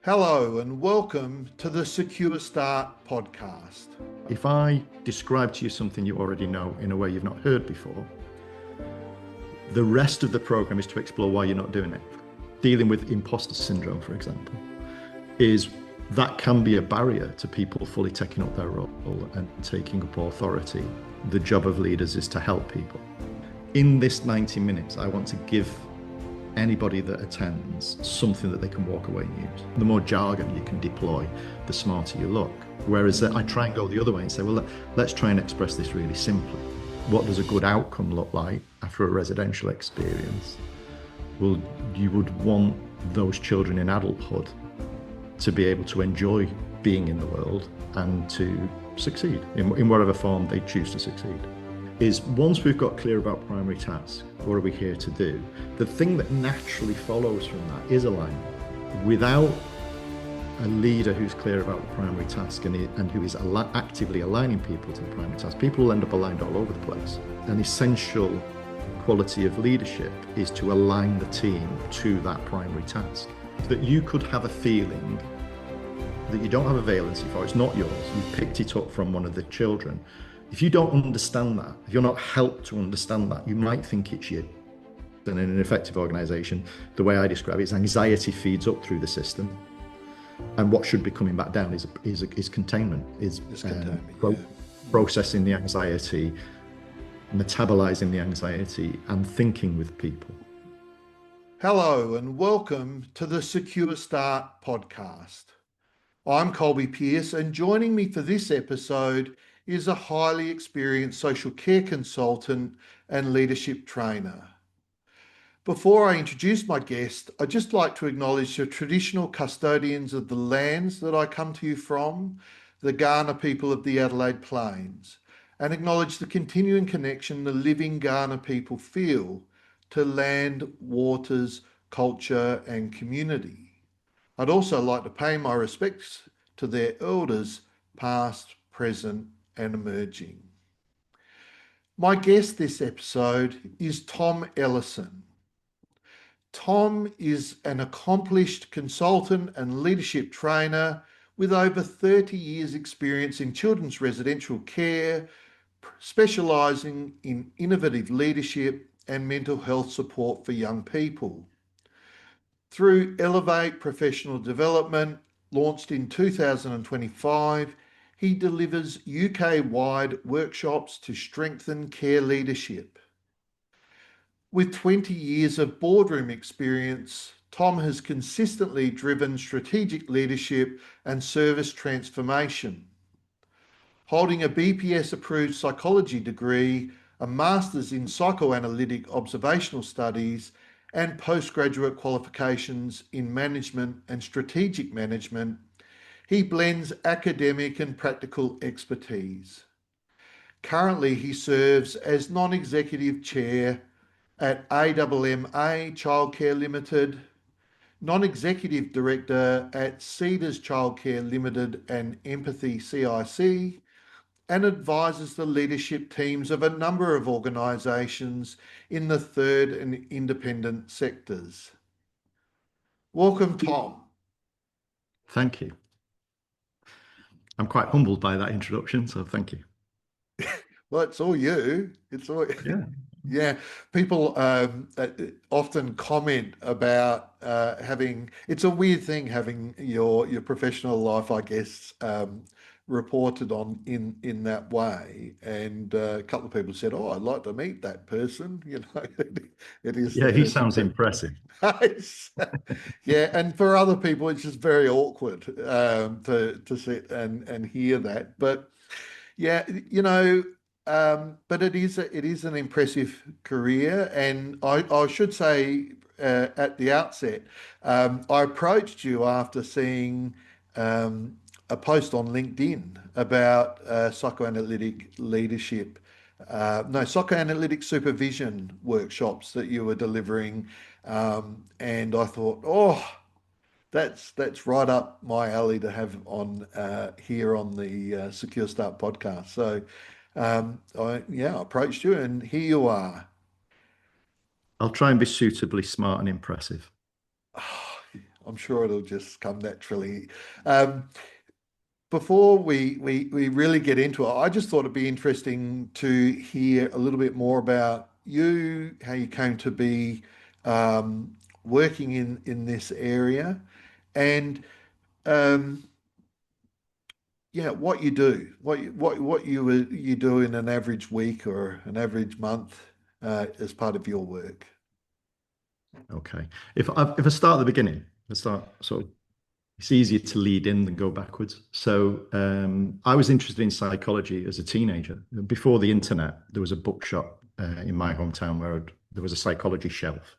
Hello and welcome to the Secure Start podcast. If I describe to you something you already know in a way you've not heard before, the rest of the program is to explore why you're not doing it. Dealing with imposter syndrome, for example, that can be a barrier to people fully taking up their role and taking up authority. The job of leaders is to help people. In this 90 minutes, I want to give anybody that attends something that they can walk away and use. The more jargon you can deploy, the smarter you look. Whereas I try and go the other way and say, well, let's try and express this really simply. What does a good outcome look like after a residential experience? Well, you would want those children in adulthood to be able to enjoy being in the world and to succeed in whatever form they choose to succeed. Is once we've got clear about primary tasks, what are we here to do? The thing that naturally follows from that is alignment. Without a leader who's clear about the primary task and who is actively aligning people to the primary task, people will end up aligned all over the place. An essential quality of leadership is to align the team to that primary task. That you could have a feeling that you don't have a valency for, it's not yours, you picked it up from one of the children. If you don't understand that, if you're not helped to understand that, you might think it's you. And in an effective organisation, the way I describe it is anxiety feeds up through the system. And what should be coming back down is containment, processing the anxiety, metabolising the anxiety and thinking with people. Hello and welcome to the Secure Start podcast. I'm Colby Pearce, and joining me for this episode is a highly experienced social care consultant and leadership trainer. Before I introduce my guest, I'd just like to acknowledge the traditional custodians of the lands that I come to you from, the Kaurna people of the Adelaide Plains, and acknowledge the continuing connection the living Kaurna people feel to land, waters, culture and community. I'd also like to pay my respects to their elders, past, present and emerging. My guest this episode is Tom Ellison. Tom is an accomplished consultant and leadership trainer with over 30 years experience in children's residential care, specialising in innovative leadership and mental health support for young people. Through Elevate Professional Development, launched in 2025, he delivers UK-wide workshops to strengthen care leadership. With 20 years of boardroom experience, Tom has consistently driven strategic leadership and service transformation. Holding a BPS-approved psychology degree, a master's in psychoanalytic observational studies, and postgraduate qualifications in management and strategic management, he blends academic and practical expertise. Currently, he serves as non-executive chair at AMMA Childcare Limited, non-executive director at Cedars Childcare Limited and Empathy CIC, and advises the leadership teams of a number of organisations in the third and independent sectors. Welcome, Tom. Thank you. I'm quite humbled by that introduction, so thank you. Well, it's all you. It's all yeah. People often comment about having. It's a weird thing having your professional life, I guess, reported on in that way. And a couple of people said, "Oh, I'd like to meet that person." You know, it is. Yeah, he sounds impressive. Yeah, and for other people, it's just very awkward to sit and hear that. But yeah, you know, but it is an impressive career, and I should say at the outset, I approached you after seeing a post on LinkedIn about psychoanalytic leadership. Psychoanalytic supervision workshops that you were delivering, and I thought, oh, that's right up my alley to have on here on the Secure Start podcast. So, I approached you, and here you are. I'll try and be suitably smart and impressive. I'm sure it'll just come naturally. Um, Before we really get into it, I just thought it'd be interesting to hear a little bit more about you, how you came to be um, working in this area, and um, yeah, what you do, what you do in an average week or an average month as part of your work. Okay. If I start at the beginning, I start sort of it's easier to lead in than go backwards. So I was interested in psychology as a teenager. Before the internet, there was a bookshop in my hometown where there was a psychology shelf,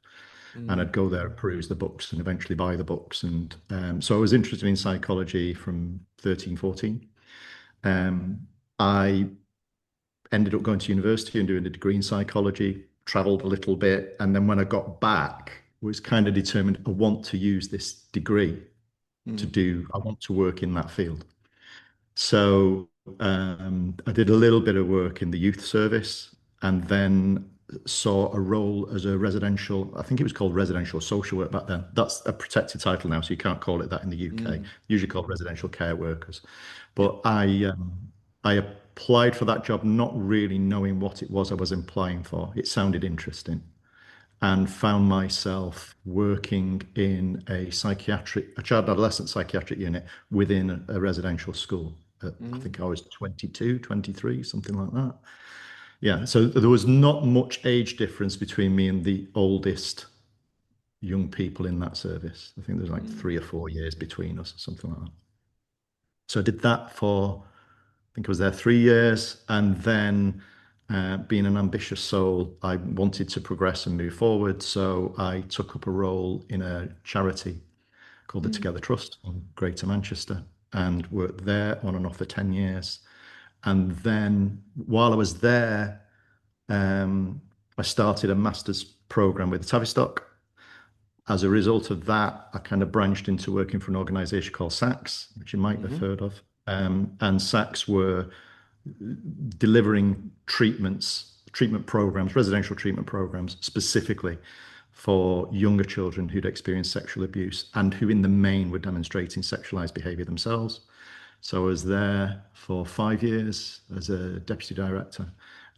and Mm, I'd go there and peruse the books and eventually buy the books. And so I was interested in psychology from 13, 14. Um, I ended up going to university and doing a degree in psychology, traveled a little bit. And then when I got back, was kind of determined I want to use this degree mm, I want to work in that field. So I did a little bit of work in the youth service and then saw a role as a residential, I think it was called residential social work back then. That's a protected title now, so you can't call it that in the UK. mm. Usually called residential care workers. Yep. But I applied for that job not really knowing what it was I was applying for. It sounded interesting and found myself working in a child adolescent psychiatric unit within a residential school. I Mm, think I was 22, 23, something like that. Yeah, so there was not much age difference between me and the oldest young people in that service. I think there's like mm, 3 or 4 years between us, or something like that. So I did that for, I think I was there 3 years. And then, being an ambitious soul, I wanted to progress and move forward. So I took up a role in a charity called the mm, Together Trust in Greater Manchester and worked there on and off for 10 years. And then while I was there, I started a master's program with Tavistock. As a result of that, I kind of branched into working for an organization called SACS, which you might have mhm, heard of. And SACS were delivering treatment programs, residential treatment programs specifically for younger children who'd experienced sexual abuse and who, in the main, were demonstrating sexualized behavior themselves. So I was there for 5 years as a deputy director.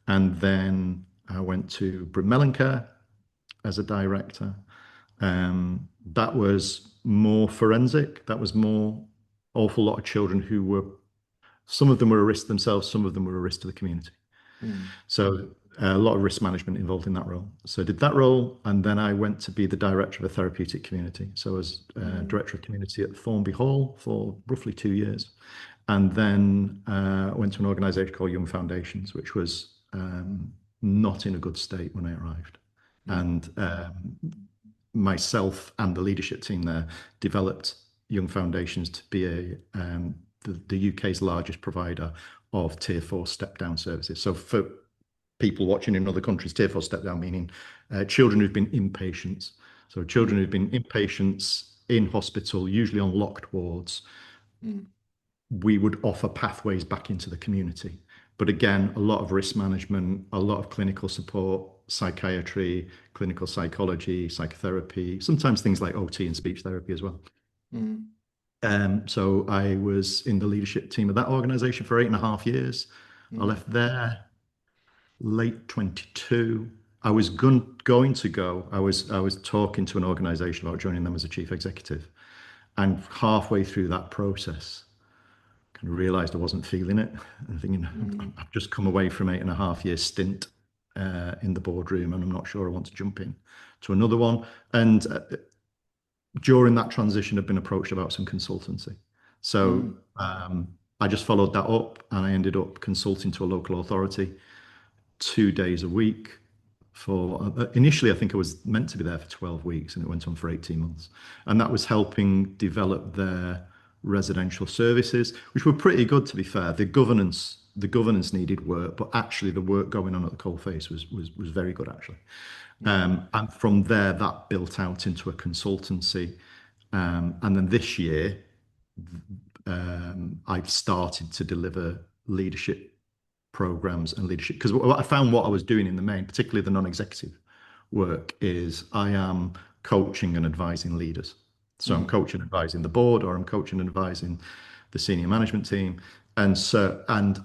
And then I went to Bryn Care as a director. That was more forensic. That was more awful lot of children who were, some of them were a risk themselves, some of them were a risk to the community. mm, So a lot of risk management involved in that role. So I did that role, and then I went to be the director of a therapeutic community. So I was mm, director of community at Thornby Hall for roughly 2 years, and then went to an organisation called Young Foundations, which was not in a good state when I arrived. mm, And myself and the leadership team there developed Young Foundations to be the UK's largest provider of Tier 4 step-down services. So for people watching in other countries, Tier 4 step-down meaning children who've been inpatients. So children mm, who've been inpatients in hospital, usually on locked wards, mm, we would offer pathways back into the community. But again, a lot of risk management, a lot of clinical support, psychiatry, clinical psychology, psychotherapy, sometimes things like OT and speech therapy as well. mm, So I was in the leadership team of that organization for 8.5 years. I mm, left there late 22. I was going to go. I was talking to an organization about joining them as a chief executive, and halfway through that process, kind of realized I wasn't feeling it. And thinking, mm, I've just come away from 8.5 year stint in the boardroom, and I'm not sure I want to jump in to another one. And during that transition, I've been approached about some consultancy. So mm, I just followed that up, and I ended up consulting to a local authority 2 days a week for initially I think I was meant to be there for 12 weeks, and it went on for 18 months, and that was helping develop their residential services, which were pretty good, to be fair. The governance needed work, but actually the work going on at the coalface was very good, actually. mm, And from there that built out into a consultancy, and then this year I've started to deliver leadership programs and leadership, because I found what I was doing in the main, particularly the non-executive work, is I am coaching and advising leaders. So I'm coaching and advising the board, or I'm coaching and advising the senior management team. And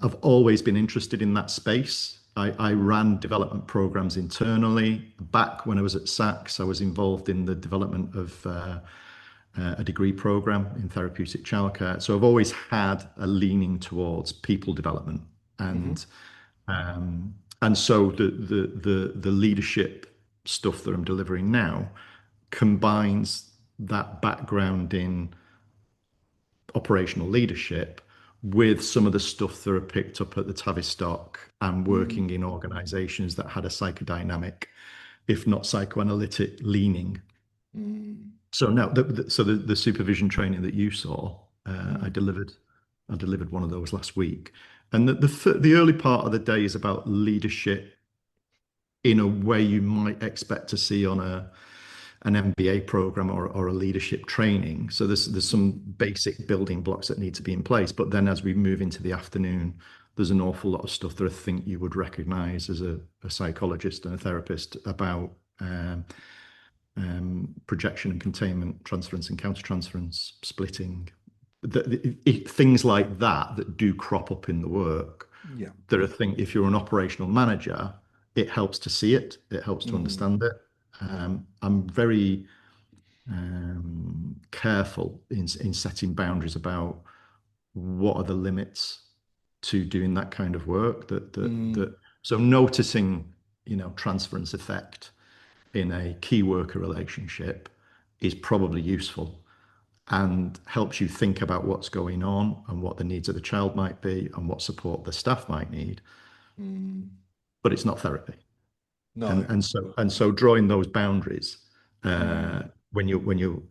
I've always been interested in that space. I ran development programs internally. Back when I was at Saks, I was involved in the development of a degree program in therapeutic childcare. So I've always had a leaning towards people development, Mm-hmm. um, and so the leadership stuff that I'm delivering now combines that background in operational leadership with some of the stuff that are picked up at the Tavistock and working in organizations that had a psychodynamic, if not psychoanalytic, leaning. Mm-hmm. So now, the supervision training that you saw, I delivered. I delivered one of those last week, and the early part of the day is about leadership in a way you might expect to see on an MBA program or a leadership training. So there's some basic building blocks that need to be in place. But then as we move into the afternoon, there's an awful lot of stuff that I think you would recognize as a psychologist and a therapist about projection and containment, transference and countertransference, splitting, things like that do crop up in the work. Yeah. There are things, if you're an operational manager, it helps to see it, it helps to Mm. understand it. I'm very careful in setting boundaries about what are the limits to doing that kind of work. Mm. So noticing, transference effect in a key worker relationship is probably useful and helps you think about what's going on and what the needs of the child might be and what support the staff might need. Mm. But it's not therapy. and No. and so and so drawing those boundaries Mm. when you're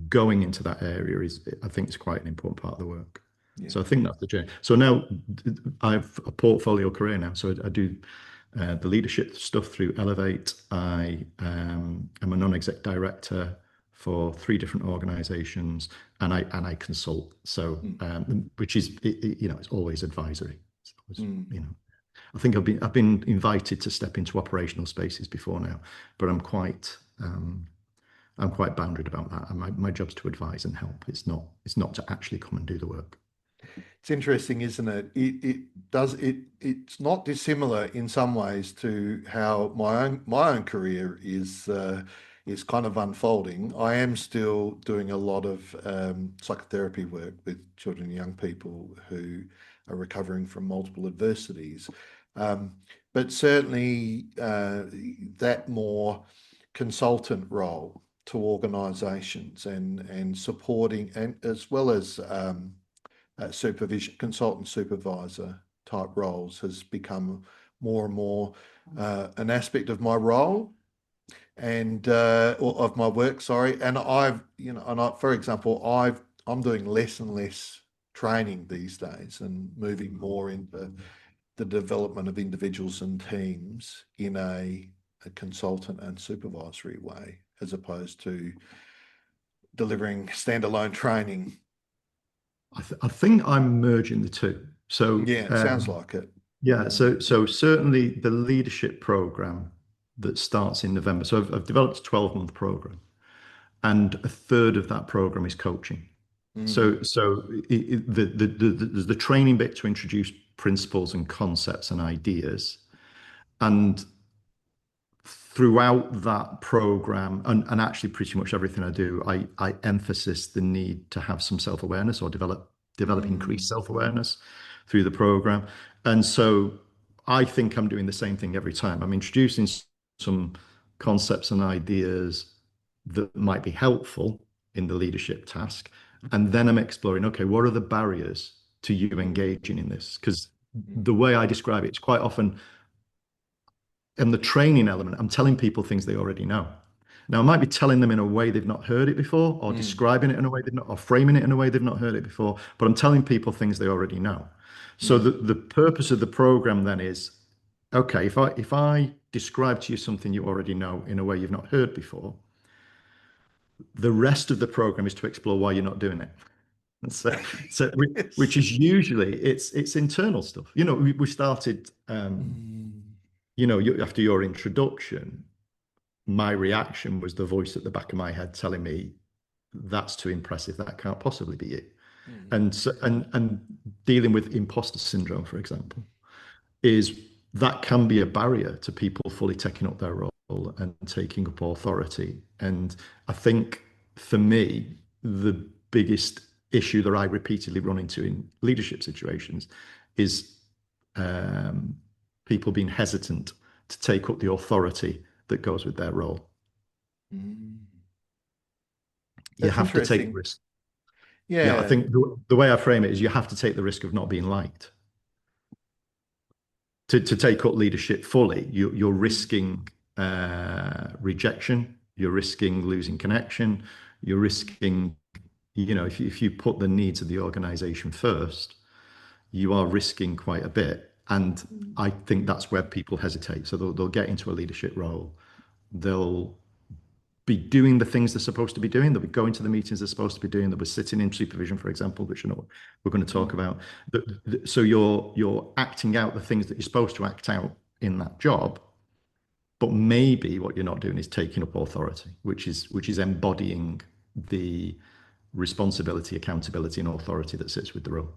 going into that area is, I think, it's quite an important part of the work. Yeah. So I think that's the journey. So now I've a portfolio career now. So I do the leadership stuff through Elevate. I am a non-exec director for 3 different organizations, and I consult. So Mm. which is it's always advisory. It's always, Mm. I think I've been invited to step into operational spaces before now, but I'm quite boundaried about that. And my job's to advise and help. It's not to actually come and do the work. It's interesting, isn't it? It's not dissimilar in some ways to how my own career is kind of unfolding. I am still doing a lot of psychotherapy work with children and young people who are recovering from multiple adversities. Um, but certainly that more consultant role to organisations and supporting, and as well as supervision, consultant supervisor type roles has become more and more an aspect of my role and or of my work, sorry. And for example, I'm doing less and less training these days and moving more into the development of individuals and teams in a consultant and supervisory way, as opposed to delivering standalone training. I think I'm merging the two. So Yeah, it sounds like it. yeah, so certainly the leadership program that starts in November. So I've developed a 12-month program, and a third of that program is coaching. Mm. So there's the training bit to introduce principles and concepts and ideas, and throughout that program, and actually pretty much everything I do, I emphasize the need to have some self-awareness or develop Mm. increased self-awareness through the program. And so I think I'm doing the same thing every time. I'm introducing some concepts and ideas that might be helpful in the leadership task. And then I'm exploring, okay, what are the barriers to you engaging in this? Because the way I describe it, it's quite often in the training element, I'm telling people things they already know. Now, I might be telling them in a way they've not heard it before, or Mm. describing it in a way they've not, or framing it in a way they've not heard it before, but I'm telling people things they already know. So Mm. the purpose of the program then is, okay, if I describe to you something you already know in a way you've not heard before, the rest of the program is to explore why you're not doing it. So which Yes. is usually it's internal stuff. We started, Mm. after your introduction, my reaction was the voice at the back of my head telling me that's too impressive. That can't possibly be you. Mm. And so, and dealing with imposter syndrome, for example, is that can be a barrier to people fully taking up their role and taking up authority. And I think for me, the biggest issue that I repeatedly run into in leadership situations is um, people being hesitant to take up the authority that goes with their role. Mm. You That's have to take the interesting. risk. Yeah, I Yeah. think the way I frame it is you have to take the risk of not being liked. To take up leadership fully, you're Mm. risking rejection, you're risking losing connection, you're risking, if you put the needs of the organization first, you are risking quite a bit. And I think that's where people hesitate. So they'll get into a leadership role, they'll be doing the things they're supposed to be doing. They'll be going to the meetings they're supposed to be doing. They'll be sitting in supervision, for example, which I know we're going to talk Mm. about. So you're acting out the things that you're supposed to act out in that job, but maybe what you're not doing is taking up authority, which is embodying the responsibility, accountability, and authority that sits with the role.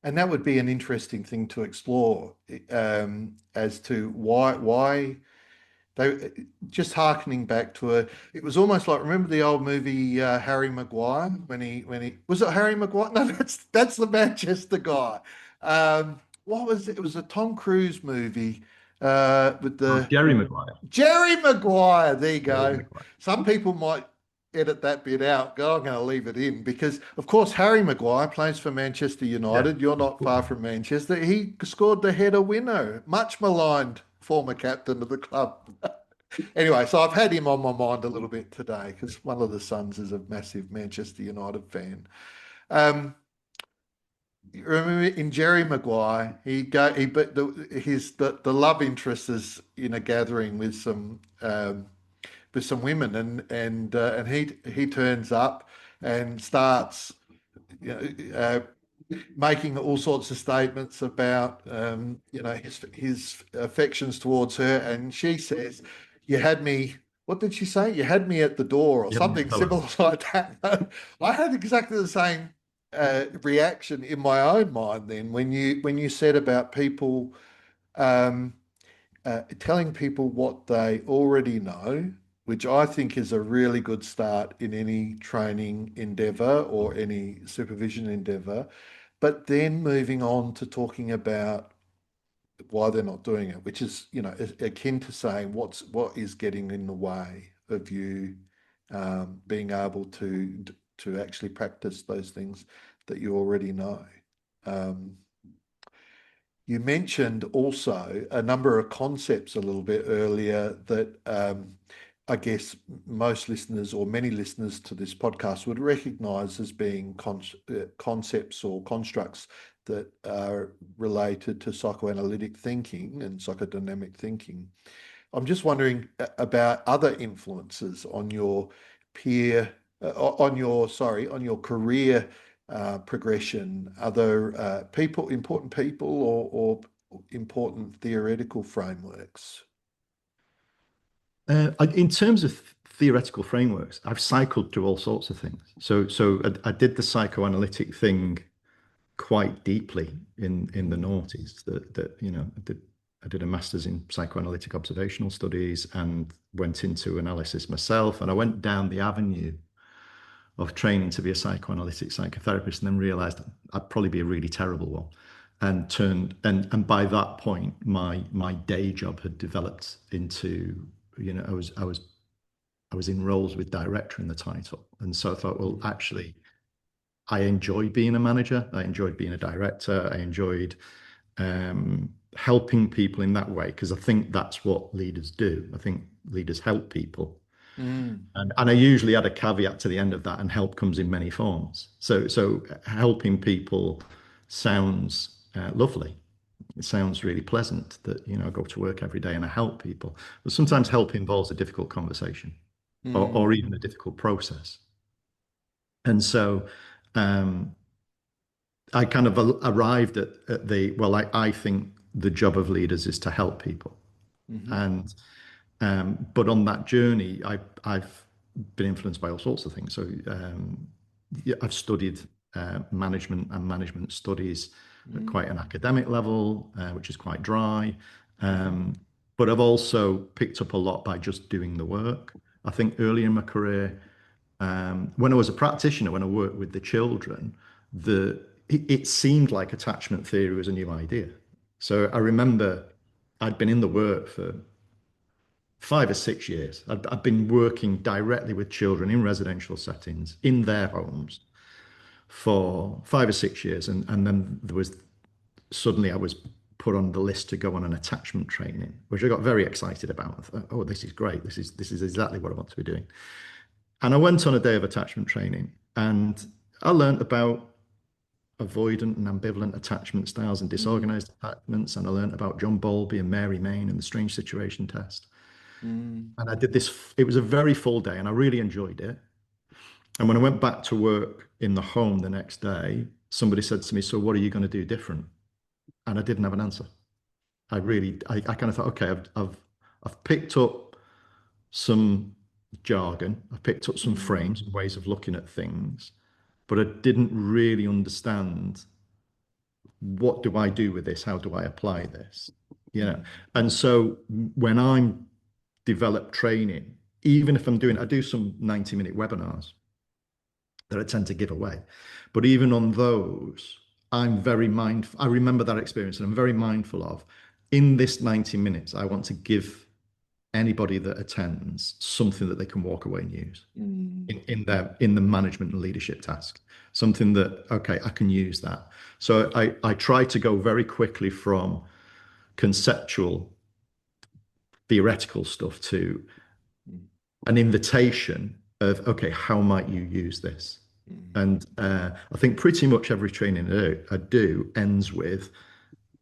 And that would be an interesting thing to explore, as to why they just hearkening back to it was almost like, remember the old movie Harry Maguire, when he was it Harry Maguire? No, that's the Manchester guy. What was it? It was a Tom Cruise movie with Oh, the Jerry Maguire. Jerry Maguire. There you Jerry go. Maguire. Some people might edit that bit out. Go, I'm going to leave it in because, of course, Harry Maguire plays for Manchester Yeah. United. You're not far from Manchester. He scored the header winner, much maligned former captain of the club. Anyway, so I've had him on my mind a little bit today because one of the sons is a massive Manchester United fan. Um, you remember in Jerry Maguire, but the love interest is in a gathering with some women, and he turns up and starts, you know, making all sorts of statements about his affections towards her, and she says, "You had me." What did she say? You had me at the door, or You have something similar like that. I had exactly the same reaction in my own mind then when you said about people um, telling people what they already know, which I think is a really good start in any training endeavor or any supervision endeavor, but then moving on to talking about why they're not doing it, which is, akin to saying what is getting in the way of you being able to actually practice those things that you already know. Um, you mentioned also a number of concepts a little bit earlier that I guess most listeners or many listeners to this podcast would recognize as being concepts or constructs that are related to psychoanalytic thinking and psychodynamic thinking. I'm just wondering about other influences on your peer, on your career progression, other important people or important theoretical frameworks. In terms of theoretical frameworks, I've cycled through all sorts of things. So I did the psychoanalytic thing quite deeply in the noughties. I did a master's in psychoanalytic observational studies and went into analysis myself. And I went down the avenue of training to be a psychoanalytic psychotherapist, and then realized I'd probably be a really terrible one. And by that point, my day job had developed into, I was in roles with director in the title. And so I thought, well, actually, I enjoyed being a manager. I enjoyed being a director. I enjoyed helping people in that way, because I think that's what leaders do. I think leaders help people. Mm, And I usually add a caveat to the end of that, and help comes in many forms. So helping people sounds lovely. It sounds really pleasant that, I go to work every day and I help people. But sometimes help involves a difficult conversation, or mm, even a difficult process. And so um, I kind of arrived at well, I think the job of leaders is to help people. mhm, And but on that journey, I've been influenced by all sorts of things. So yeah, I've studied management and management studies at quite an academic level, which is quite dry. But I've also picked up a lot by just doing the work. I think early in my career, when I was a practitioner, when I worked with the children, it seemed like attachment theory was a new idea. So I remember I'd been in the work for 5 or 6 years. I've been working directly with children in residential settings in their homes for 5 or 6 years. And then there was suddenly I was put on the list to go on an attachment training, which I got very excited about. I thought, oh, this is great. This is exactly what I want to be doing. And I went on a day of attachment training and I learned about avoidant and ambivalent attachment styles and disorganized attachments. And I learned about John Bowlby and Mary Main and the strange situation test. And I did this, it was a very full day and I really enjoyed it. And when I went back to work in the home the next day, somebody said to me, so what are you going to do different? And I didn't have an answer. I kind of thought, okay, I've picked up some jargon, I've picked up some frames and ways of looking at things, but I didn't really understand what do I do with this? How do I apply this? And so when I'm develop training, even if I do some 90-minute webinars that I tend to give away, but even on those, I'm very mindful. I remember that experience and I'm very mindful of in this 90 minutes, I want to give anybody that attends something that they can walk away and use in the management and leadership task. Something that, okay, I can use that. So I try to go very quickly from conceptual, theoretical stuff to an invitation of, okay, how might you use this? And I think pretty much every training I do ends with,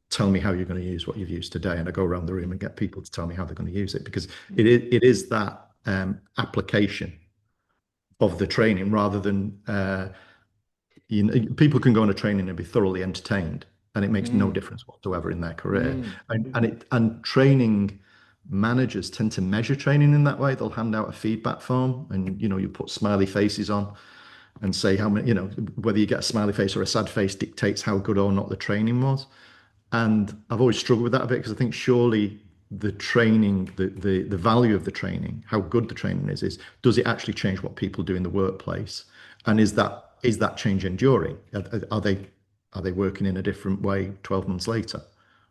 tell me how you're going to use what you've used today. And I go around the room and get people to tell me how they're going to use it, because it is that application of the training rather than, people can go on a training and be thoroughly entertained and it makes no difference whatsoever in their career. And training managers tend to measure training in that way. They'll hand out a feedback form and, you put smiley faces on and say how many, whether you get a smiley face or a sad face dictates how good or not the training was. And I've always struggled with that a bit because I think surely the training, the value of the training, how good the training is does it actually change what people do in the workplace? And is that change enduring? Are they working in a different way 12 months later?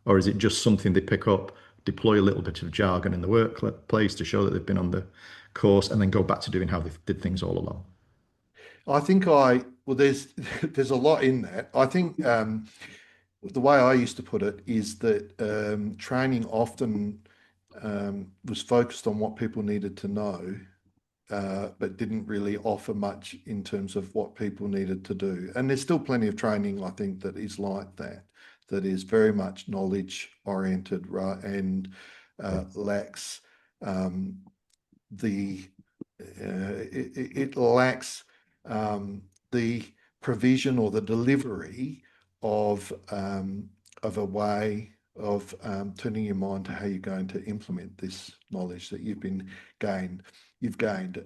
Or is it just something they pick up, deploy a little bit of jargon in the workplace to show that they've been on the course and then go back to doing how they did things all along? I think there's a lot in that. I think the way I used to put it is that training often was focused on what people needed to know, but didn't really offer much in terms of what people needed to do. And there's still plenty of training, I think, that is like that is very much knowledge oriented, right, and lacks the it lacks the provision or the delivery of a way of turning your mind to how you're going to implement this knowledge that you've gained.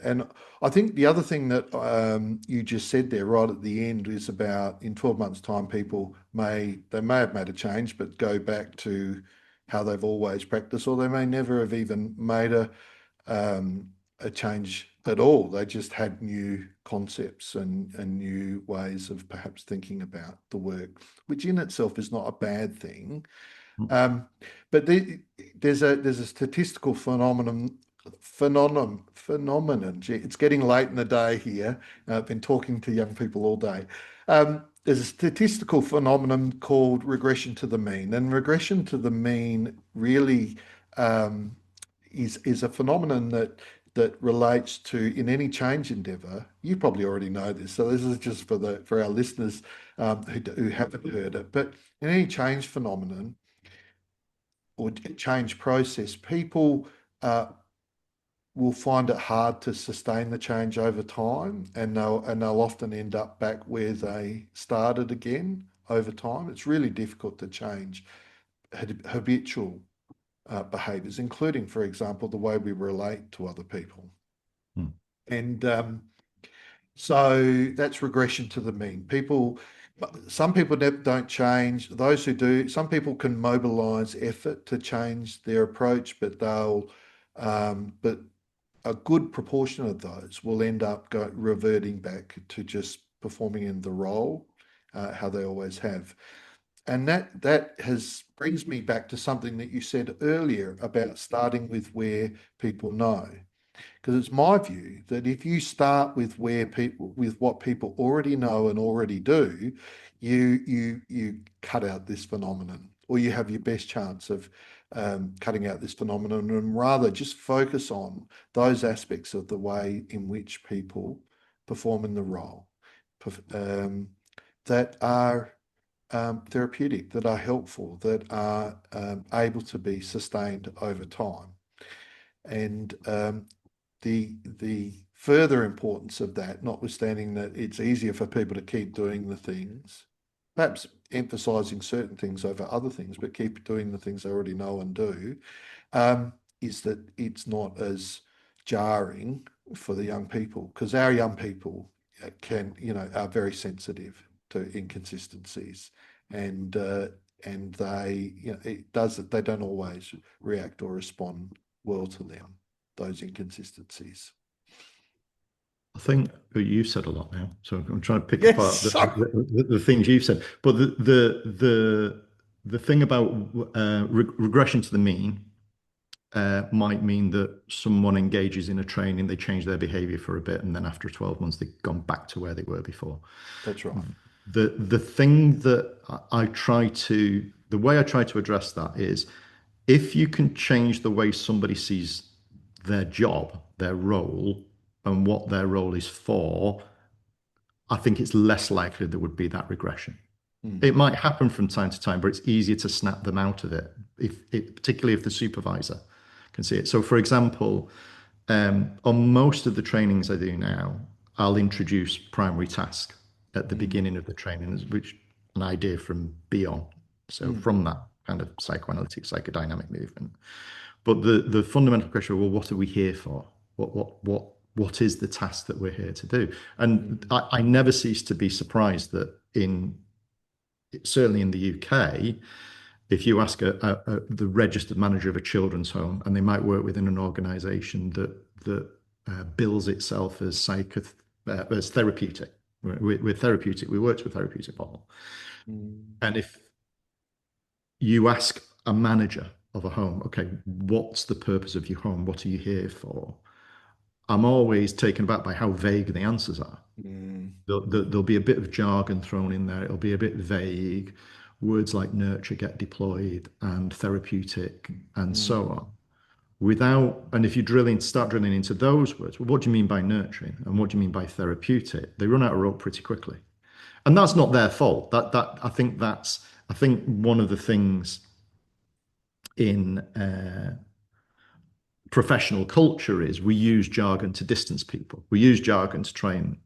And I think the other thing that you just said there right at the end is about in 12 months' time, people may have made a change, but go back to how they've always practiced, or they may never have even made a change at all. They just had new concepts and new ways of perhaps thinking about the work, which in itself is not a bad thing. But there's a statistical phenomenon. Gee, it's getting late in the day here. I've been talking to young people all day. There's a statistical phenomenon called regression to the mean, and regression to the mean really is a phenomenon that relates to in any change endeavor. You probably already know this, so this is just for our listeners who haven't heard it. But in any change phenomenon or change process, people will find it hard to sustain the change over time, and they'll often end up back where they started again over time. It's really difficult to change habitual behaviors, including, for example, the way we relate to other people. And so that's regression to the mean. Some people don't change. Those who do, some people can mobilize effort to change their approach, but a good proportion of those will end up reverting back to just performing in the role, how they always have. And that has brings me back to something that you said earlier about starting with where people know. Because it's my view that if you start with what people already know and already do, you cut out this phenomenon, or you have your best chance of cutting out this phenomenon, and rather just focus on those aspects of the way in which people perform in the role that are therapeutic, that are helpful, that are able to be sustained over time. And the further importance of that, notwithstanding that it's easier for people to keep doing the things, perhaps emphasizing certain things over other things, but keep doing the things they already know and do, is that it's not as jarring for the young people, because our young people are very sensitive to inconsistencies, and they don't always react or respond well to them, those inconsistencies. I think you've said a lot now, so I'm trying to pick Yes, apart sorry. the things you've said. But the thing about regression to the mean might mean that someone engages in a training, they change their behavior for a bit, and then after 12 months, they've gone back to where they were before. That's right. The thing that the way I try to address that is, if you can change the way somebody sees their job, their role, and what their role is for, I think it's less likely there would be that regression. It might happen from time to time, but it's easier to snap them out of it, particularly if the supervisor can see it. So, for example, on most of the trainings I do now, I'll introduce primary task at the beginning of the training, which an idea from Beyond. So from that kind of psychoanalytic, psychodynamic movement. But the fundamental question, well, what are we here for? What is the task that we're here to do? And I never cease to be surprised that certainly in the UK, if you ask the registered manager of a children's home, and they might work within an organisation that bills itself as therapeutic. We're therapeutic. We work to a therapeutic model. And if you ask a manager of a home, okay, what's the purpose of your home? What are you here for? I'm always taken aback by how vague the answers are. There'll be a bit of jargon thrown in there. It'll be a bit vague. Words like nurture get deployed, and therapeutic, and so on. And if you start drilling into those words, well, what do you mean by nurturing? And what do you mean by therapeutic? They run out of rope pretty quickly. And that's not their fault. I think one of the things in professional culture is we use jargon to distance people. We use jargon to try and,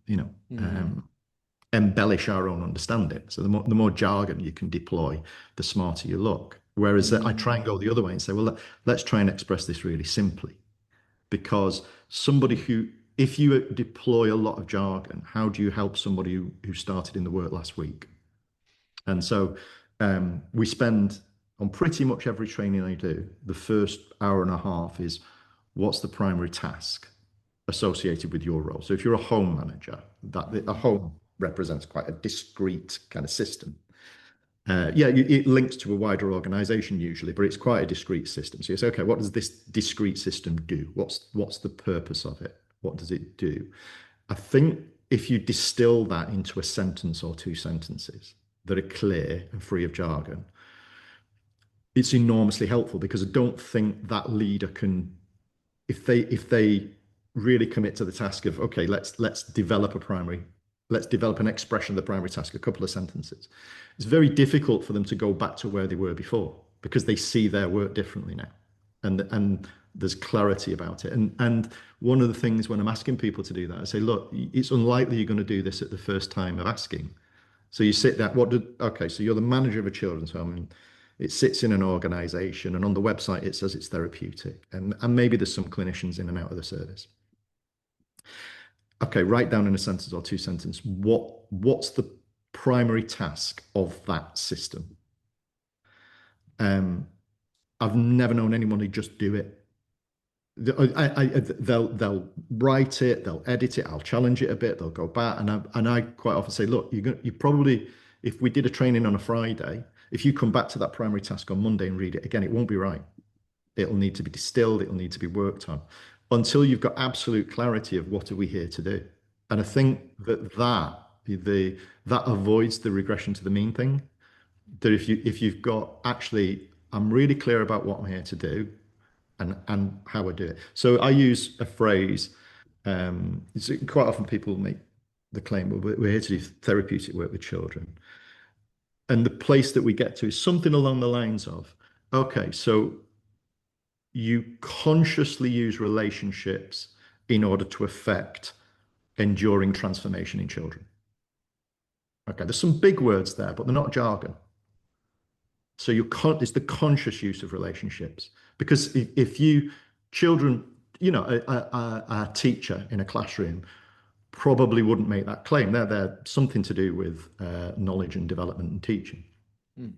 embellish our own understanding. So the more jargon you can deploy, the smarter you look. Whereas I try and go the other way and say, well, let's try and express this really simply. Because if you deploy a lot of jargon, how do you help somebody who started in the work last week? And so we spend, on pretty much every training I do, the first hour and a half is, what's the primary task associated with your role? So if you're a home manager, a home represents quite a discrete kind of system. It links to a wider organization usually, but it's quite a discrete system. So you say, okay, what does this discrete system do? What's the purpose of it? What does it do? I think if you distill that into a sentence or two sentences that are clear and free of jargon, it's enormously helpful, because I don't think that leader can, if they really commit to the task of, okay, let's develop an expression of the primary task, a couple of sentences. It's very difficult for them to go back to where they were before, because they see their work differently now, and there's clarity about it. And one of the things when I'm asking people to do that, I say, look, it's unlikely you're going to do this at the first time of asking. So you sit there, so you're the manager of a children's home, and it sits in an organisation, and on the website it says it's therapeutic, and maybe there's some clinicians in and out of the service. Okay, write down in a sentence or two sentences what's the primary task of that system. Um, I've never known anyone who just do it. They'll write it, they'll edit it. I'll challenge it a bit. They'll go back, and I quite often say, look, you probably, if we did a training on a Friday, if you come back to that primary task on Monday and read it again, it won't be right. It'll need to be distilled. It'll need to be worked on until you've got absolute clarity of what are we here to do. And I think that avoids the regression to the mean thing. That if you've got actually, I'm really clear about what I'm here to do and how I do it. So I use a phrase. It's quite often people make the claim, well, we're here to do therapeutic work with children. And the place that we get to is something along the lines of, okay, so you consciously use relationships in order to affect enduring transformation in children. Okay, there's some big words there, but they're not jargon. So it's the conscious use of relationships. Because if you, children, a teacher in a classroom probably wouldn't make that claim. They're something to do with knowledge and development and teaching. Mm.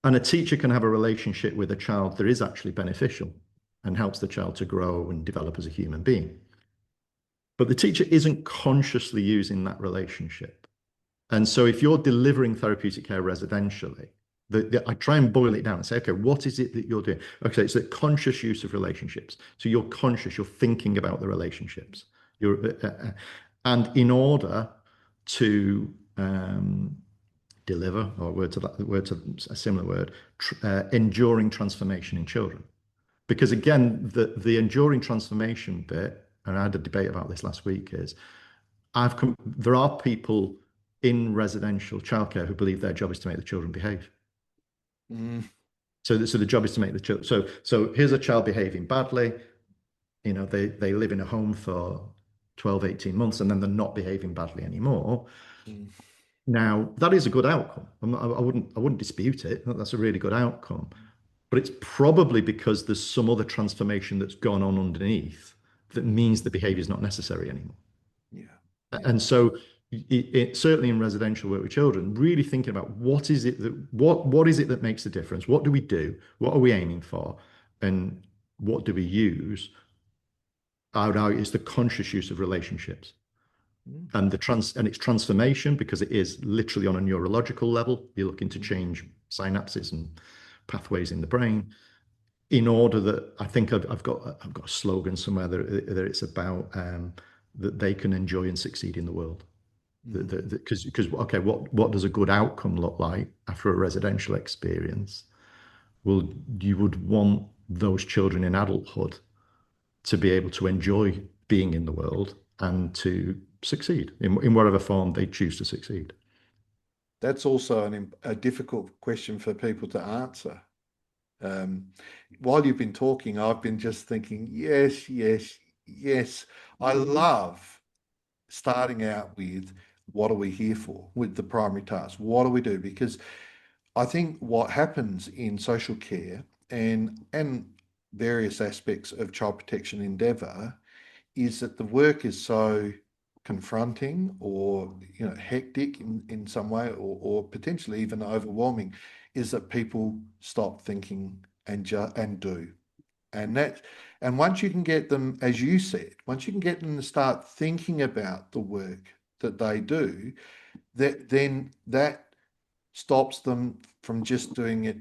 And a teacher can have a relationship with a child that is actually beneficial and helps the child to grow and develop as a human being. But the teacher isn't consciously using that relationship. And so if you're delivering therapeutic care residentially, I try and boil it down and say, okay, what is it that you're doing? Okay, it's the conscious use of relationships. So you're conscious, you're thinking about the relationships. And in order to deliver, or word to a similar word, enduring transformation in children. Because again, the enduring transformation bit, and I had a debate about this last week, is there are people in residential childcare who believe their job is to make the children behave. Mm. So the job is to make the children. So here's a child behaving badly. They live in a home for 12, 18 months, and then they're not behaving badly anymore. Mm. Now, that is a good outcome. I wouldn't dispute it. That's a really good outcome. But it's probably because there's some other transformation that's gone on underneath that means the behavior is not necessary anymore. Yeah. And so certainly in residential work with children, really thinking about what is it that makes the difference? What do we do? What are we aiming for? And what do we use? I would argue it's the conscious use of relationships. And it's transformation, because it is literally on a neurological level. You're looking to change synapses and pathways in the brain, in order that, I think I've got a slogan somewhere that it's about that they can enjoy and succeed in the world. Because okay, what does a good outcome look like after a residential experience? Well, you would want those children in adulthood to be able to enjoy being in the world and to succeed in whatever form they choose to succeed. That's also a difficult question for people to answer. While you've been talking, I've been just thinking, yes, yes, yes. I love starting out with, what are we here for, with the primary task? What do we do? Because I think what happens in social care and various aspects of child protection endeavour is that the work is so confronting or hectic in some way, or potentially even overwhelming, is that people stop thinking and do. And once you can get them, as you said, once you can get them to start thinking about the work that they do, then that stops them from just doing it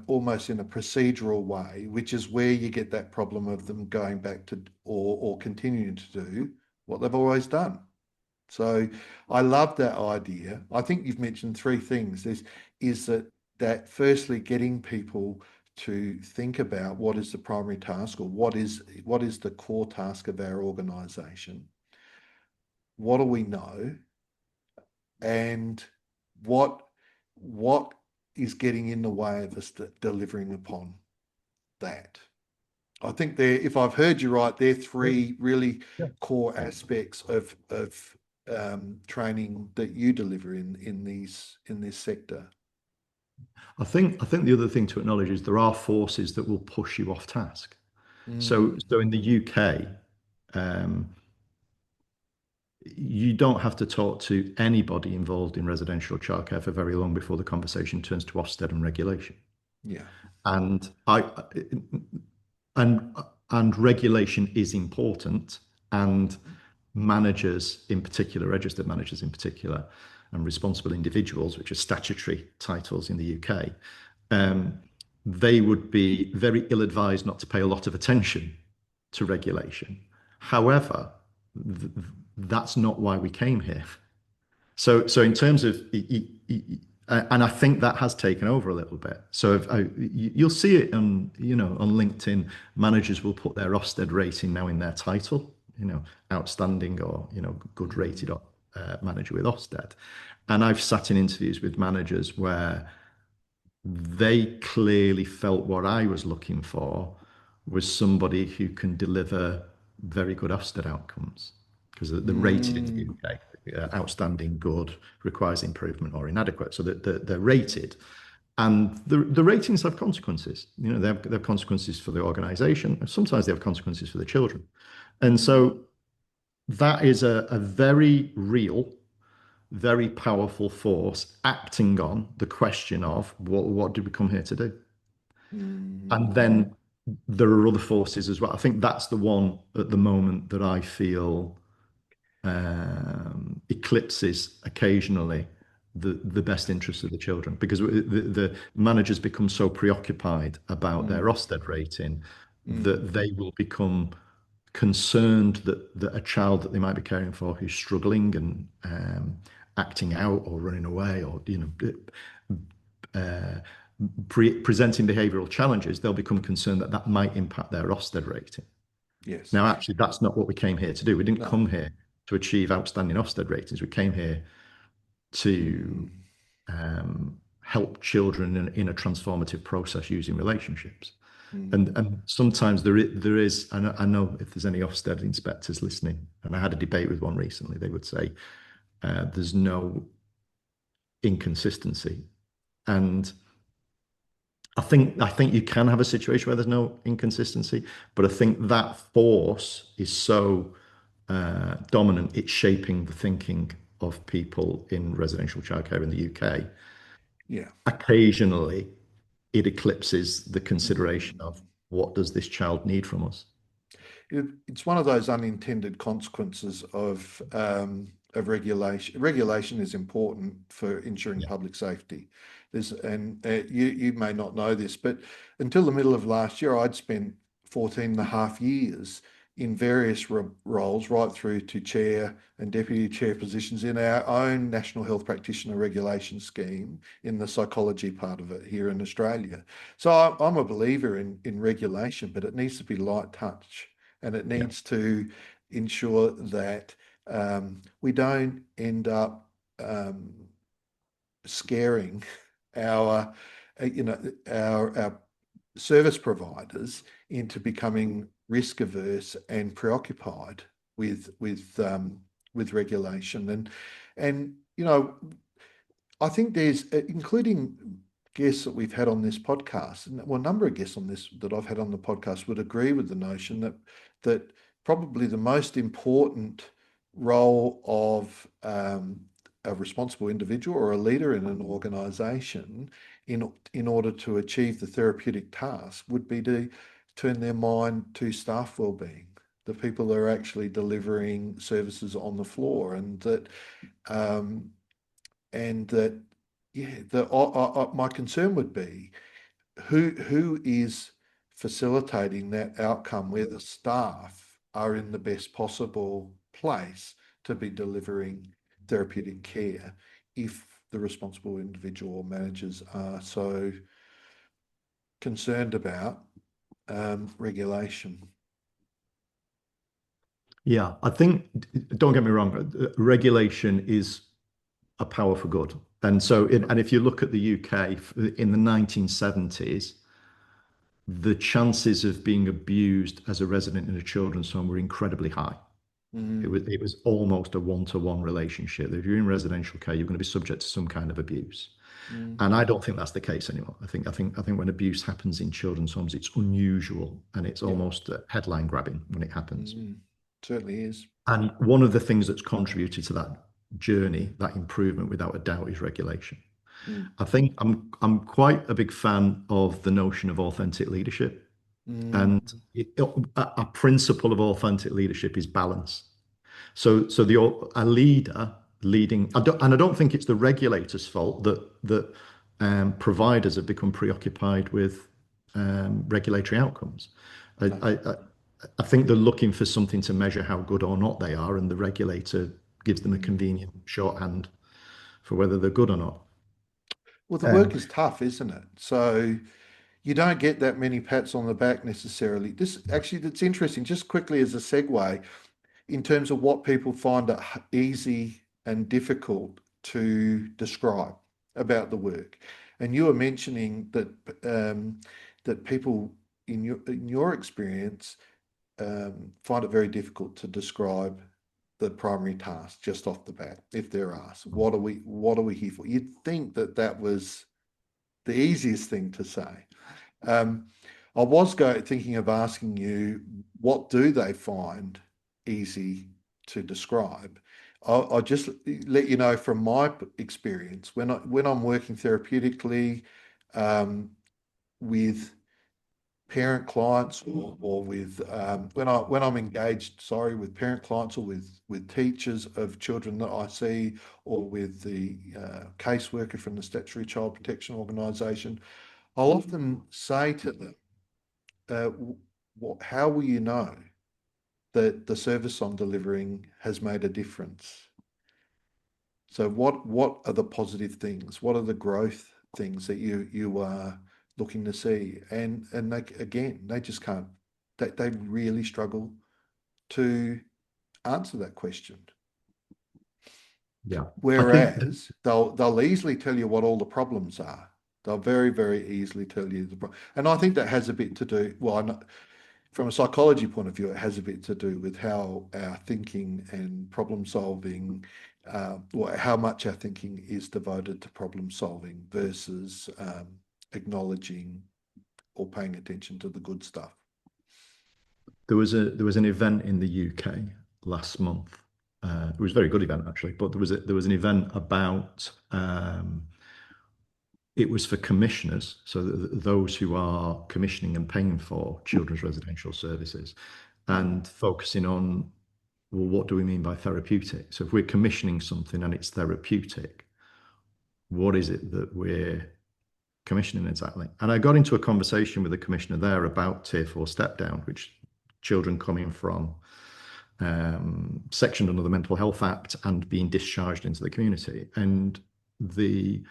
almost in a procedural way, which is where you get that problem of them going back to or continuing to do what they've always done. So I love that idea. I think you've mentioned three things. Is that firstly, getting people to think about what is the primary task, or what is the core task of our organisation. What do we know? And what is getting in the way of us delivering upon that? I think if I've heard you right, they're three really core aspects of training that you deliver in this sector. I think the other thing to acknowledge is there are forces that will push you off task. So in the UK, you don't have to talk to anybody involved in residential childcare for very long before the conversation turns to Ofsted and regulation. Yeah. And and and regulation is important, and managers in particular, registered managers in particular, and responsible individuals, which are statutory titles in the UK, um, they would be very ill-advised not to pay a lot of attention to regulation. However, that's not why we came here. So in terms of, and I think that has taken over a little bit. So you'll see it on, on LinkedIn, managers will put their Ofsted rating now in their title, outstanding or, good rated manager with Ofsted. And I've sat in interviews with managers where they clearly felt what I was looking for was somebody who can deliver very good Ofsted outcomes, because they're rated in the Mm, UK, outstanding, good, requires improvement, or inadequate. So they're rated. And the ratings have consequences. They have consequences for the organization, and sometimes they have consequences for the children. And so that is a very real, very powerful force acting on the question of what did we come here to do? And mm, then there are other forces as well. I think that's the one at the moment that I feel eclipses occasionally the best interests of the children, because the managers become so preoccupied about their mm, Ofsted rating mm. that they will become concerned that a child that they might be caring for who's struggling and acting out or running away, or uh, presenting behavioural challenges, they'll become concerned that that might impact their Ofsted rating. Yes. Now, actually, that's not what we came here to do. We didn't No. come here to achieve outstanding Ofsted ratings. We came here to Mm, help children in a transformative process using relationships. mm, And sometimes there is, I know if there's any Ofsted inspectors listening, and I had a debate with one recently, they would say there's no inconsistency. And I think you can have a situation where there's no inconsistency, but I think that force is so dominant, it's shaping the thinking of people in residential childcare in the UK. yeah. Occasionally, it eclipses the consideration of Mm. what does this child need from us. It's one of those unintended consequences of regulation. Regulation is important for ensuring Yeah. public safety. And you may not know this, but until the middle of last year, I'd spent 14 and a half years in various roles, right through to chair and deputy chair positions in our own National Health Practitioner Regulation Scheme in the psychology part of it here in Australia. So I'm a believer in regulation, but it needs to be light touch, and it Yeah. needs to ensure that we don't end up scaring our, our service providers into becoming risk averse and preoccupied with regulation. And I think there's, including guests that we've had on this podcast, and well, a number of guests on this that I've had on the podcast would agree with the notion that probably the most important role of a responsible individual or a leader in an organisation in order to achieve the therapeutic task would be to turn their mind to staff wellbeing, the people that are actually delivering services on the floor, um, and that yeah, my concern would be who is facilitating that outcome where the staff are in the best possible place to be delivering therapeutic care if the responsible individual or managers are so concerned about regulation. Yeah, I think, don't get me wrong, regulation is a power for good. And so, and if you look at the UK in the 1970s, the chances of being abused as a resident in a children's home were incredibly high. Mm, It was almost a one-to-one relationship. If you're in residential care, you're going to be subject to some kind of abuse. mm, And I don't think that's the case anymore. I think when abuse happens in children's homes, it's unusual and it's yeah, almost headline grabbing when it happens. mm, certainly is. And one of the things that's contributed to that journey, that improvement, without a doubt, is regulation. Mm, I think I'm quite a big fan of the notion of authentic leadership, mm, and a principle of authentic leadership is balance. So a leader leading, and I don't think it's the regulator's fault that providers have become preoccupied with regulatory outcomes. I, no. I, I I think they're looking for something to measure how good or not they are, and the regulator gives them a Mm. convenient shorthand for whether they're good or not. Well, the Um, work is tough, isn't it? So you don't get that many pats on the back necessarily. This actually, that's interesting. Just quickly as a segue, in terms of what people find it easy and difficult to describe about the work. And you were mentioning that that people in your experience find it very difficult to describe the primary task just off the bat. If they're asked, what are we here for? You'd think that that was the easiest thing to say. Um, I was thinking of asking you, what do they find easy to describe? I'll just let you know from my experience when I'm working therapeutically with parent clients or with when I'm engaged, sorry, with parent clients or with teachers of children that I see, or with the caseworker from the Statutory Child Protection Organisation, I'll often say to them, how will you know that the service I'm delivering has made a difference? So what are the positive things? What are the growth things that you are looking to see? And they again, they just can't. They really struggle to answer that question. yeah, I think Whereas they'll easily tell you what all the problems are. They'll very easily tell you the problem. And I think that has a bit to do. Well, from a psychology point of view, it has a bit to do with how our thinking and problem solving, or how much our thinking is devoted to problem solving versus acknowledging or paying attention to the good stuff. there was an event in the UK last month. It was a very good event actually, but there was an event about it was for commissioners, so those who are commissioning and paying for children's residential services, Mm, and focusing on, well, what do we mean by therapeutic? So if we're commissioning something and it's therapeutic, what is it that we're commissioning exactly? And I got into a conversation with the commissioner there about tier 4 step down, which children coming from sectioned under the Mental Health Act and being discharged into the community. And the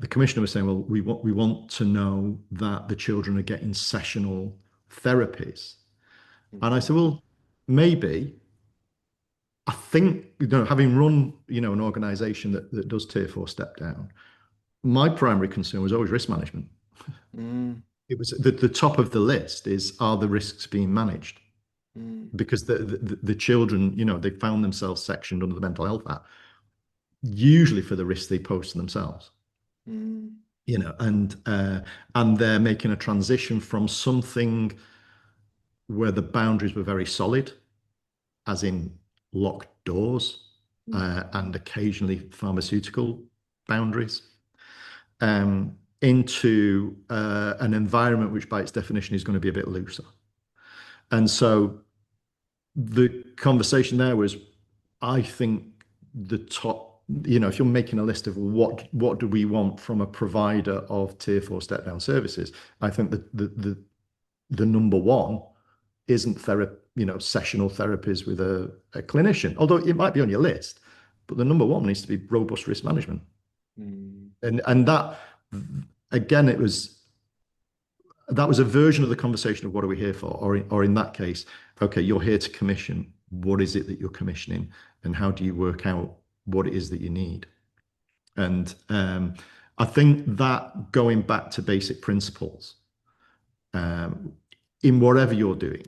commissioner was saying, well, we want to know that the children are getting sessional therapies. And I mm, said, well, maybe. I think, having run, an organisation that does tier 4 step down, my primary concern was always risk management. mm, It was the top of the list is, are the risks being managed? mm, Because the children, they found themselves sectioned under the Mental Health Act, usually for the risks they pose to themselves. mm, And they're making a transition from something where the boundaries were very solid, as in locked doors, mm, and occasionally pharmaceutical boundaries, into an environment which by its definition is going to be a bit looser. And so the conversation there was, I think the top, if you're making a list of what do we want from a provider of tier 4 step down services, I think that the number one isn't sessional therapies with a clinician, although it might be on your list, but the number one needs to be robust risk management. mm, And that, again, that was a version of the conversation of what are we here for, or in that case, okay, you're here to commission. What is it that you're commissioning, and how do you work out what it is that you need? And I think that going back to basic principles, um, in whatever you're doing,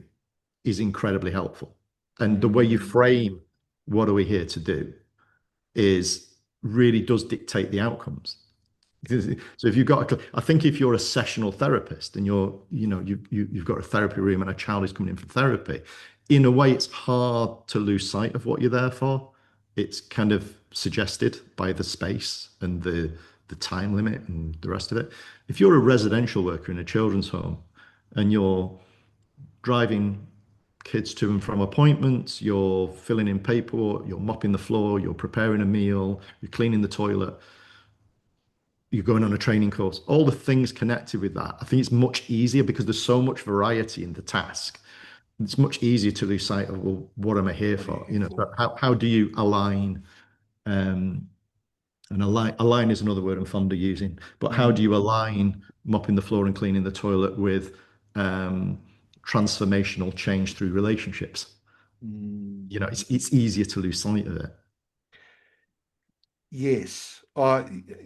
is incredibly helpful. And the way you mm, frame what are we here to do is really does dictate the outcomes. So if you've got I think if you're a sessional therapist and you've got a therapy room and a child is coming in for therapy, in a way it's hard to lose sight of what you're there for. It's kind of suggested by the space and the time limit and the rest of it. If you're a residential worker in a children's home and you're driving kids to and from appointments, you're filling in paperwork, you're mopping the floor, you're preparing a meal, you're cleaning the toilet, you're going on a training course, all the things connected with that. I think it's much easier because there's so much variety in the task. It's much easier to lose sight of, well, what am I here What are you for? here But for? how do you align? Um, and align is another word I'm fond of using. But how do Mm, you align mopping the floor and cleaning the toilet with um, transformational change through relationships? mm. It's easier to lose sight of it. Yes,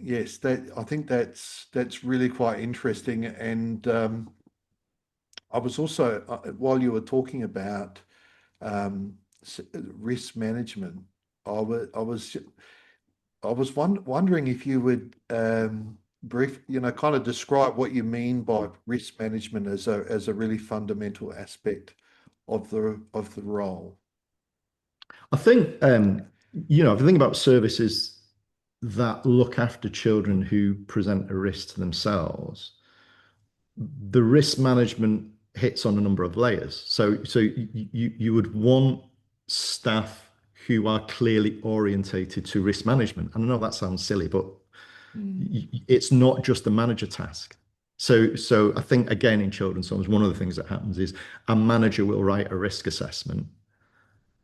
yes, that I think that's really quite interesting. And I was also while you were talking about risk management, I was I was I was wondering if you would kind of describe what you mean by risk management as a really fundamental aspect of the role. I think, if you think about services that look after children who present a risk to themselves, the risk management hits on a number of layers. So you would want staff who are clearly orientated to risk management. And I know that sounds silly, but Mm, it's not just a manager task. So I think again in children's homes, one of the things that happens is a manager will write a risk assessment.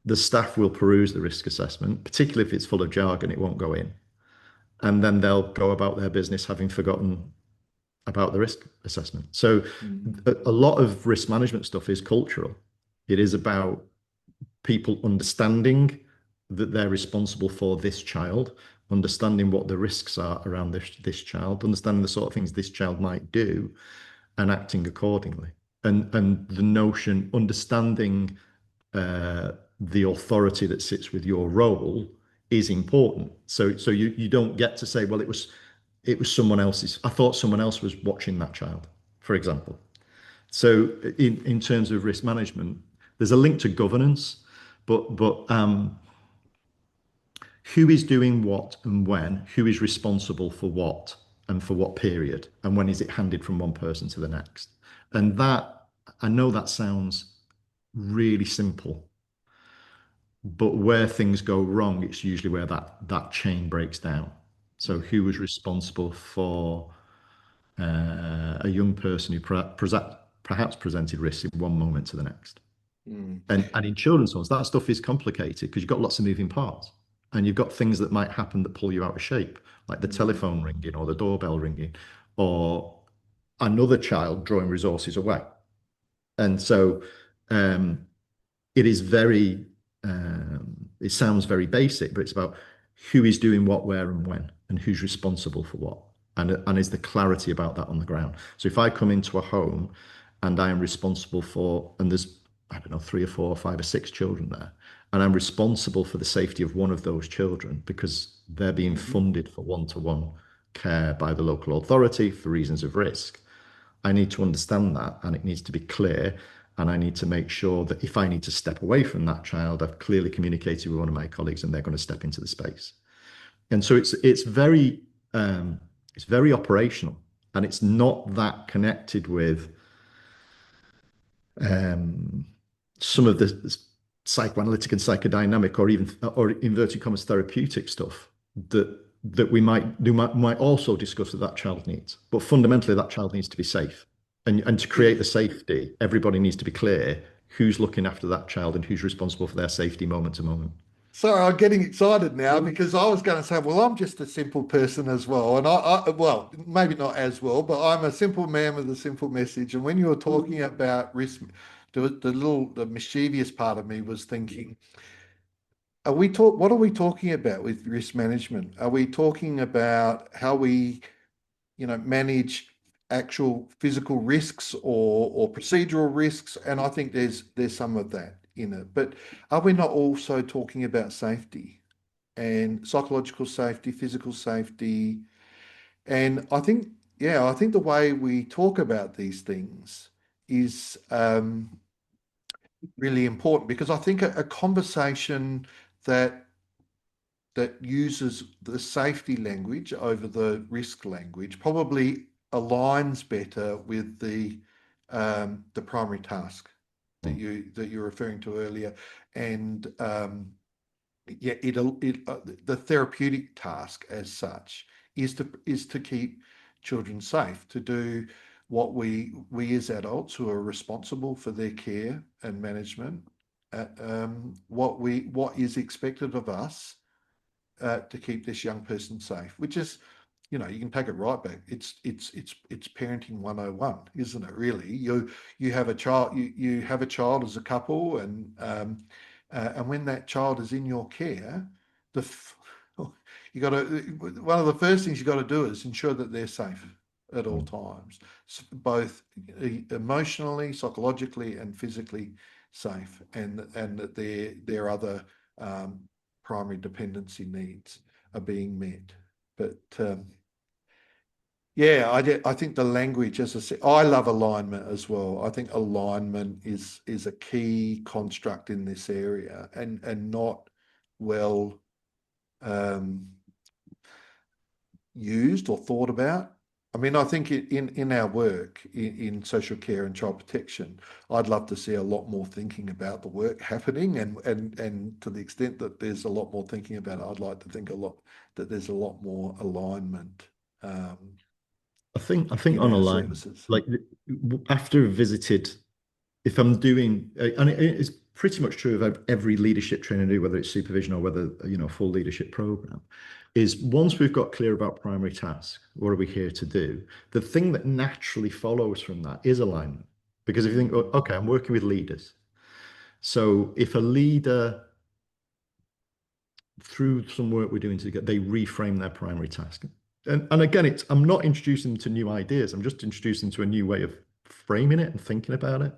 The staff will peruse the risk assessment, particularly if it's full of jargon, it won't go in. And then they'll go about their business having forgotten about the risk assessment. So mm, a lot of risk management stuff is cultural. It is about people understanding that they're responsible for this child, understanding what the risks are around this child, understanding the sort of things this child might do, and acting accordingly. And the notion, understanding the authority that sits with your role is important. So you don't get to say, well, it was someone else's. I thought someone else was watching that child, for example. So in terms of risk management, there's a link to governance, but who is doing what and when, who is responsible for what and for what period, and when is it handed from one person to the next? And that, I know that sounds really simple, but where things go wrong, it's usually where that chain breaks down. So yeah. who was responsible for a young person who perhaps presented risks in one moment to the next? Mm, And in children's homes, that stuff is complicated because you've got lots of moving parts. And you've got things that might happen that pull you out of shape, like the mm, telephone ringing or the doorbell ringing, or another child drawing resources away. And so um, it is it sounds very basic, but it's about who is doing what, where, and when, and who's responsible for what. And is the clarity about that on the ground. So if I come into a home and I am responsible for, and there's, I don't know, three or four or five or six children there, and I'm responsible for the safety of one of those children because they're being mhm, funded for one-to-one care by the local authority for reasons of risk. I need to understand that and it needs to be clear. And I need to make sure that if I need to step away from that child, I've clearly communicated with one of my colleagues and they're going to step into the space. And so um, it's very operational and it's not that connected with um, some of the psychoanalytic and psychodynamic or even or inverted commas therapeutic stuff that we might also discuss that child needs. But fundamentally, that child needs to be safe. And to create the yes. safety, everybody needs to be clear who's looking after that child and who's responsible for their safety moment to moment. Sorry, I'm getting excited now because I was going to say, well, I'm just a simple person as well. And well, maybe not as well, but I'm a simple man with a simple message. And when you were talking about risk, the mischievous part of me was thinking, what are we talking about with risk management? Are we talking about how we, manage actual physical risks or procedural risks? And I think there's some of that in it. But are we not also talking about safety and psychological safety, physical safety, And I think, yeah, I think the way we talk about these things is really important, because I think a conversation that uses the safety language over the risk language probably aligns better with the primary task Mm. that you're referring to earlier. And yeah, the therapeutic task as such is to keep children safe, to do what we as adults who are responsible for their care and management, what is expected of us, to keep this young person safe, which is, you can take it right back. It's parenting 101, isn't it? Really, you have a child, you have a child as a couple, and when that child is in your care, the you got to one of the first things you got to do is ensure that they're safe at all Mm. times, both emotionally, psychologically, and physically safe, and that their other um, primary dependency needs are being met. But yeah, I think the language, as I said, I love alignment as well. I think alignment is a key construct in this area, and not well um, used or thought about. I mean, I think in our work in social care and child protection, I'd love to see a lot more thinking about the work happening, and to the extent that there's a lot more thinking about it, I'd like to think a lot that there's a lot more alignment I think in on a our line, services. like after I've visited, if I'm doing, and it's pretty much true of every leadership training I do, whether it's supervision or whether, full leadership program, is once we've got clear about primary tasks, what are we here to do? The thing that naturally follows from that is alignment. Because if you think, oh, Mm, okay, I'm working with leaders. So if a leader, through some work we're doing together, they reframe their primary task. And again, I'm not introducing them to new ideas. I'm just introducing them to a new way of framing it and thinking about it.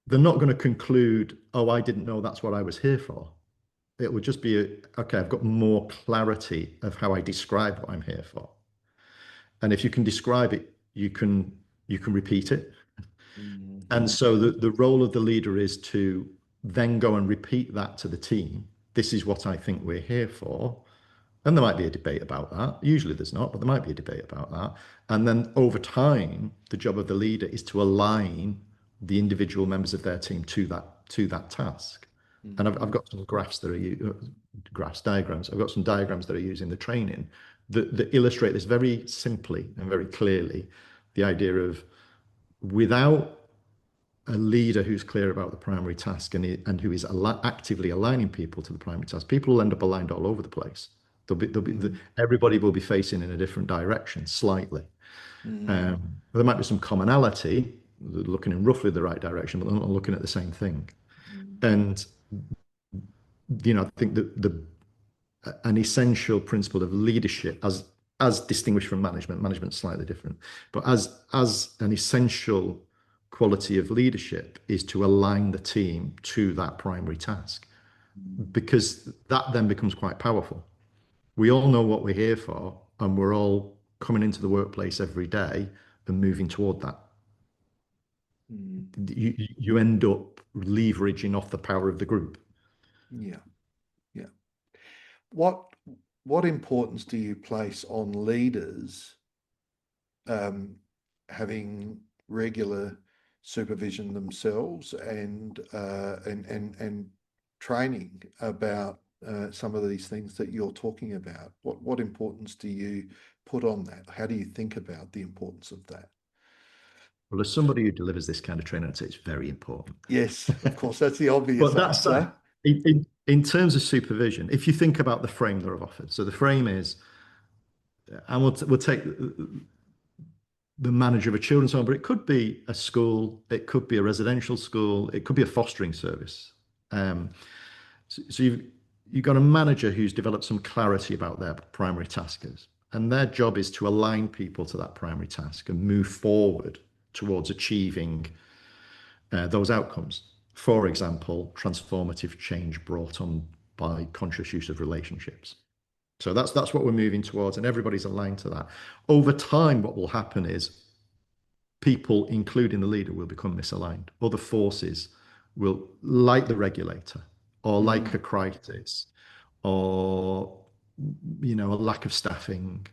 They're not going to conclude, oh, I didn't know that's what I was here for. It would just be, okay, I've got more clarity of how I describe what I'm here for. And if you can describe it, you can repeat it. mm, And so the role of the leader is to then go and repeat that to the team. This is what I think we're here for. And there might be a debate about that. Usually there's not, but there might be a debate about that. And then over time, the job of the leader is to align the individual members of their team to that task. And I've mm, got some graphs that are diagrams. I've got some diagrams that are used in the training that illustrate this very simply and very clearly. The idea of, without a leader who's clear about the primary task and who is actively aligning people to the primary task, people will end up aligned all over the place. mm, Everybody will be facing in a different direction slightly. mm, There might be some commonality, looking in roughly the right direction, but they're not looking at the same thing. mm, And I think that an essential principle of leadership, as distinguished from management's slightly different, but as an essential quality of leadership is to align the team to that primary task, mm, because that then becomes quite powerful. We all know what we're here for, and we're all coming into the workplace every day and moving toward that. mm. You end up leveraging off the power of the group. Yeah, yeah. What what importance do you place on leaders um, having regular supervision themselves, and training about some of these things that you're talking about? What importance do you put on that? How do you think about the importance of that? Well, as somebody who delivers this kind of training, I'd say it's very important. Yes, of course, that's the But obvious that said, answer. in terms of supervision, if you think about the frame that I've offered, so the frame is, and we'll take the manager of a children's home, but it could be a school, it could be a residential school, it could be a fostering service. Um, so you've got a manager who's developed some clarity about their primary taskers, and their job is to align people to that primary task and move forward towards achieving those outcomes. For example, transformative change brought on by conscious use of relationships. So that's what we're moving towards, and everybody's aligned to that. Over time, what will happen is people, including the leader, will become misaligned. Other forces will, like the regulator, or like a crisis, or a lack of staffing,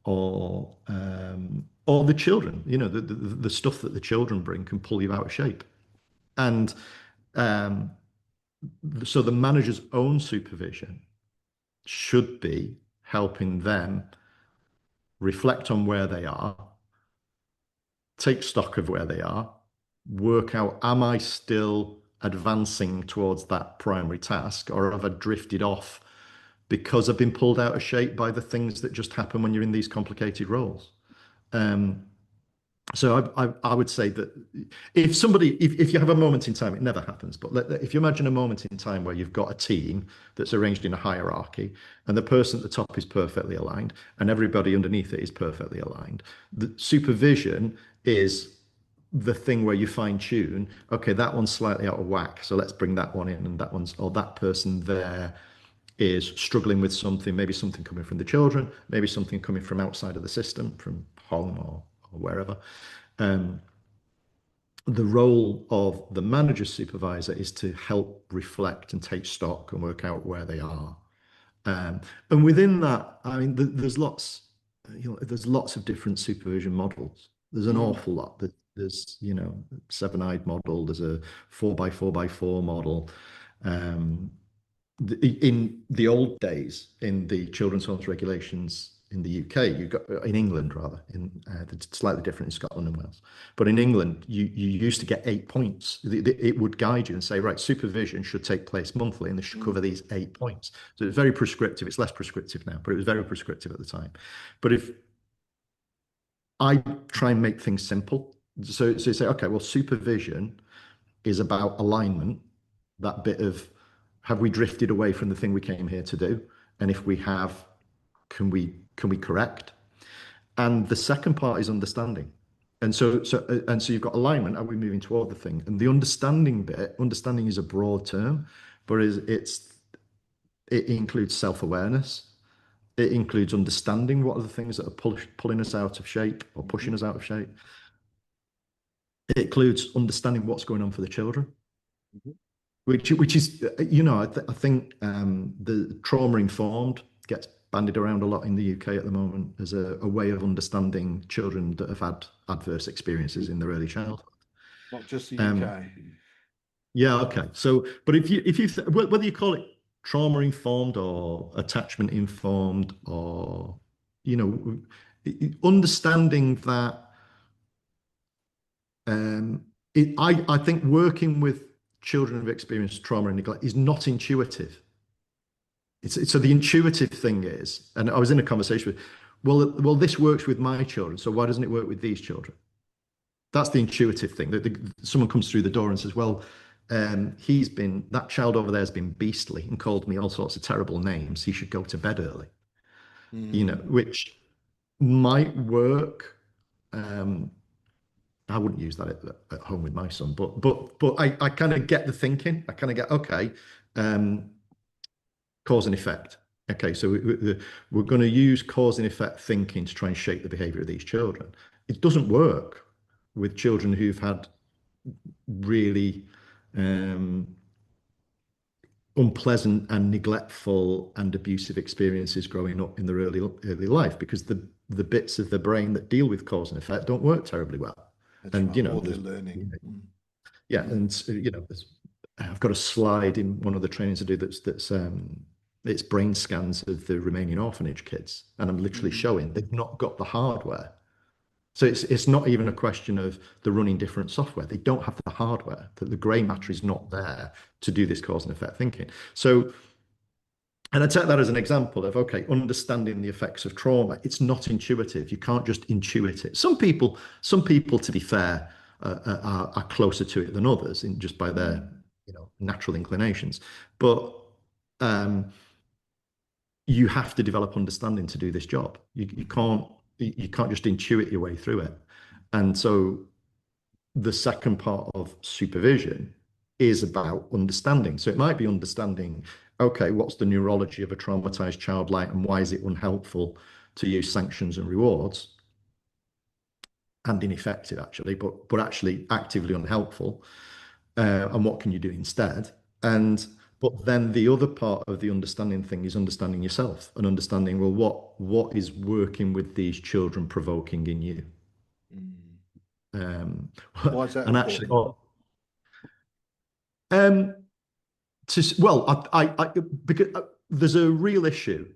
or the children. The stuff that the children bring can pull you out of shape. And um, so the manager's own supervision should be helping them reflect on where they are, take stock of where they are, work out, am I still advancing towards that primary task, or have I drifted off because I've been pulled out of shape by the things that just happen when you're in these complicated roles? Um, so I would say that if you have a moment in time, it never happens, but if you imagine a moment in time where you've got a team that's arranged in a hierarchy, and the person at the top is perfectly aligned and everybody underneath it is perfectly aligned, the supervision is the thing where you fine tune, okay, that one's slightly out of whack, so let's bring that one in, and that person there is struggling with something, maybe something coming from the children, maybe something coming from outside of the system, from home or wherever. The role of the manager supervisor is to help reflect and take stock and work out where they are. And within that, I mean, there's lots of different supervision models. There's an awful lot. There's, seven-eyed model. There's a 4x4x4 model. In the old days, in the children's homes regulations in the UK, you got in England rather, it's slightly different in Scotland and Wales, but in England, you used to get 8 points. It would guide you and say, right, supervision should take place monthly, and they should cover these 8 points. So it's very prescriptive. It's less prescriptive now, but it was very prescriptive at the time. But if I try and make things simple, so you say, okay, well, supervision is about alignment, that bit of, have we drifted away from the thing we came here to do? And if we have, can we correct? And the second part is understanding. And so you've got alignment. Are we moving toward the thing? And the understanding bit, understanding is a broad term, but it includes self-awareness. It includes understanding what are the things that are pulling us out of shape or pushing us out of shape. It includes understanding what's going on for the children. Which is, I think the trauma informed gets bandied around a lot in the UK at the moment as a way of understanding children that have had adverse experiences in their early childhood. Not just the UK. Yeah, okay. So, but whether you call it trauma informed or attachment informed, or understanding that, I think working with children who've experienced trauma and neglect is not intuitive. So the intuitive thing is, and I was in a conversation with, well, this works with my children, so why doesn't it work with these children? That's the intuitive thing. Someone comes through the door and says, well, that child over there has been beastly and called me all sorts of terrible names. He should go to bed early. Which might work. I wouldn't use that at home with my son, but I kind of get the thinking. I kind of get, okay, cause and effect. Okay, so we're going to use cause and effect thinking to try and shape the behavior of these children. It doesn't work with children who've had really unpleasant and neglectful and abusive experiences growing up in their early life, because the bits of the brain that deal with cause and effect don't work terribly well. That's right. They're learning. Yeah, and I've got a slide in one of the trainings I do that's it's brain scans of the Romanian orphanage kids, and I'm literally showing they've not got the hardware. So it's not even a question of the running different software. They don't have the hardware. The grey matter is not there to do this cause and effect thinking. So, and I take that as an example of, okay, understanding the effects of trauma. It's not intuitive. You can't just intuit it. Some people, to be fair, are closer to it than others just by their natural inclinations. But you have to develop understanding to do this job. You can't just intuit your way through it. And so the second part of supervision is about understanding. So it might be understanding, okay, what's the neurology of a traumatized child like, and why is it unhelpful to use sanctions and rewards? And ineffective, actually, but actually actively unhelpful. And what can you do instead? And but then the other part of the understanding thing is understanding yourself and understanding, well, what is working with these children provoking in you? Mm. Um, Why is that and actually, important? um, well, because there's a real issue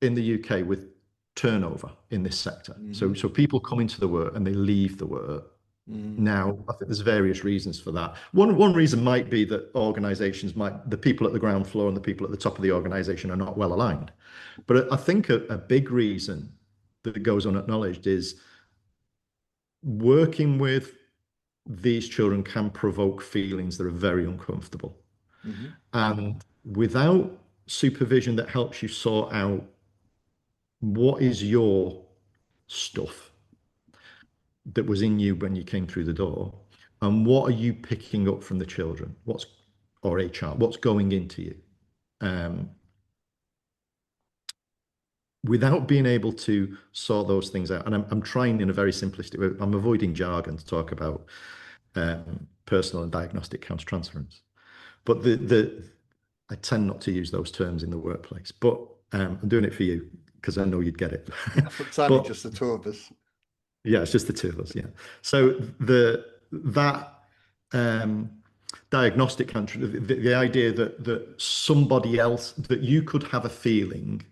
in the UK with turnover in this sector. Hmm. So people come into the work and they leave the work. Mm. Now, I think there's various reasons for that. One reason might be that organizations might, the people at the ground floor and the people at the top of the organization are not well aligned. But I think a big reason that goes unacknowledged is working with these children can provoke feelings that are very uncomfortable. Hmm. And without supervision that helps you sort out what is your stuff that was in you when you came through the door, and what are you picking up from the children? What's or a child? What's going into you? Um, Without being able to sort those things out, and I'm trying in a very simplistic way. I'm avoiding jargon to talk about personal and diagnostic countertransference, but the I tend not to use those terms in the workplace. But I'm doing it for you because I know you'd get it. It's only But just the two of us. yeah, it's just the two of us. Yeah. So that um, diagnostic country, the idea that somebody else, that you could have a feeling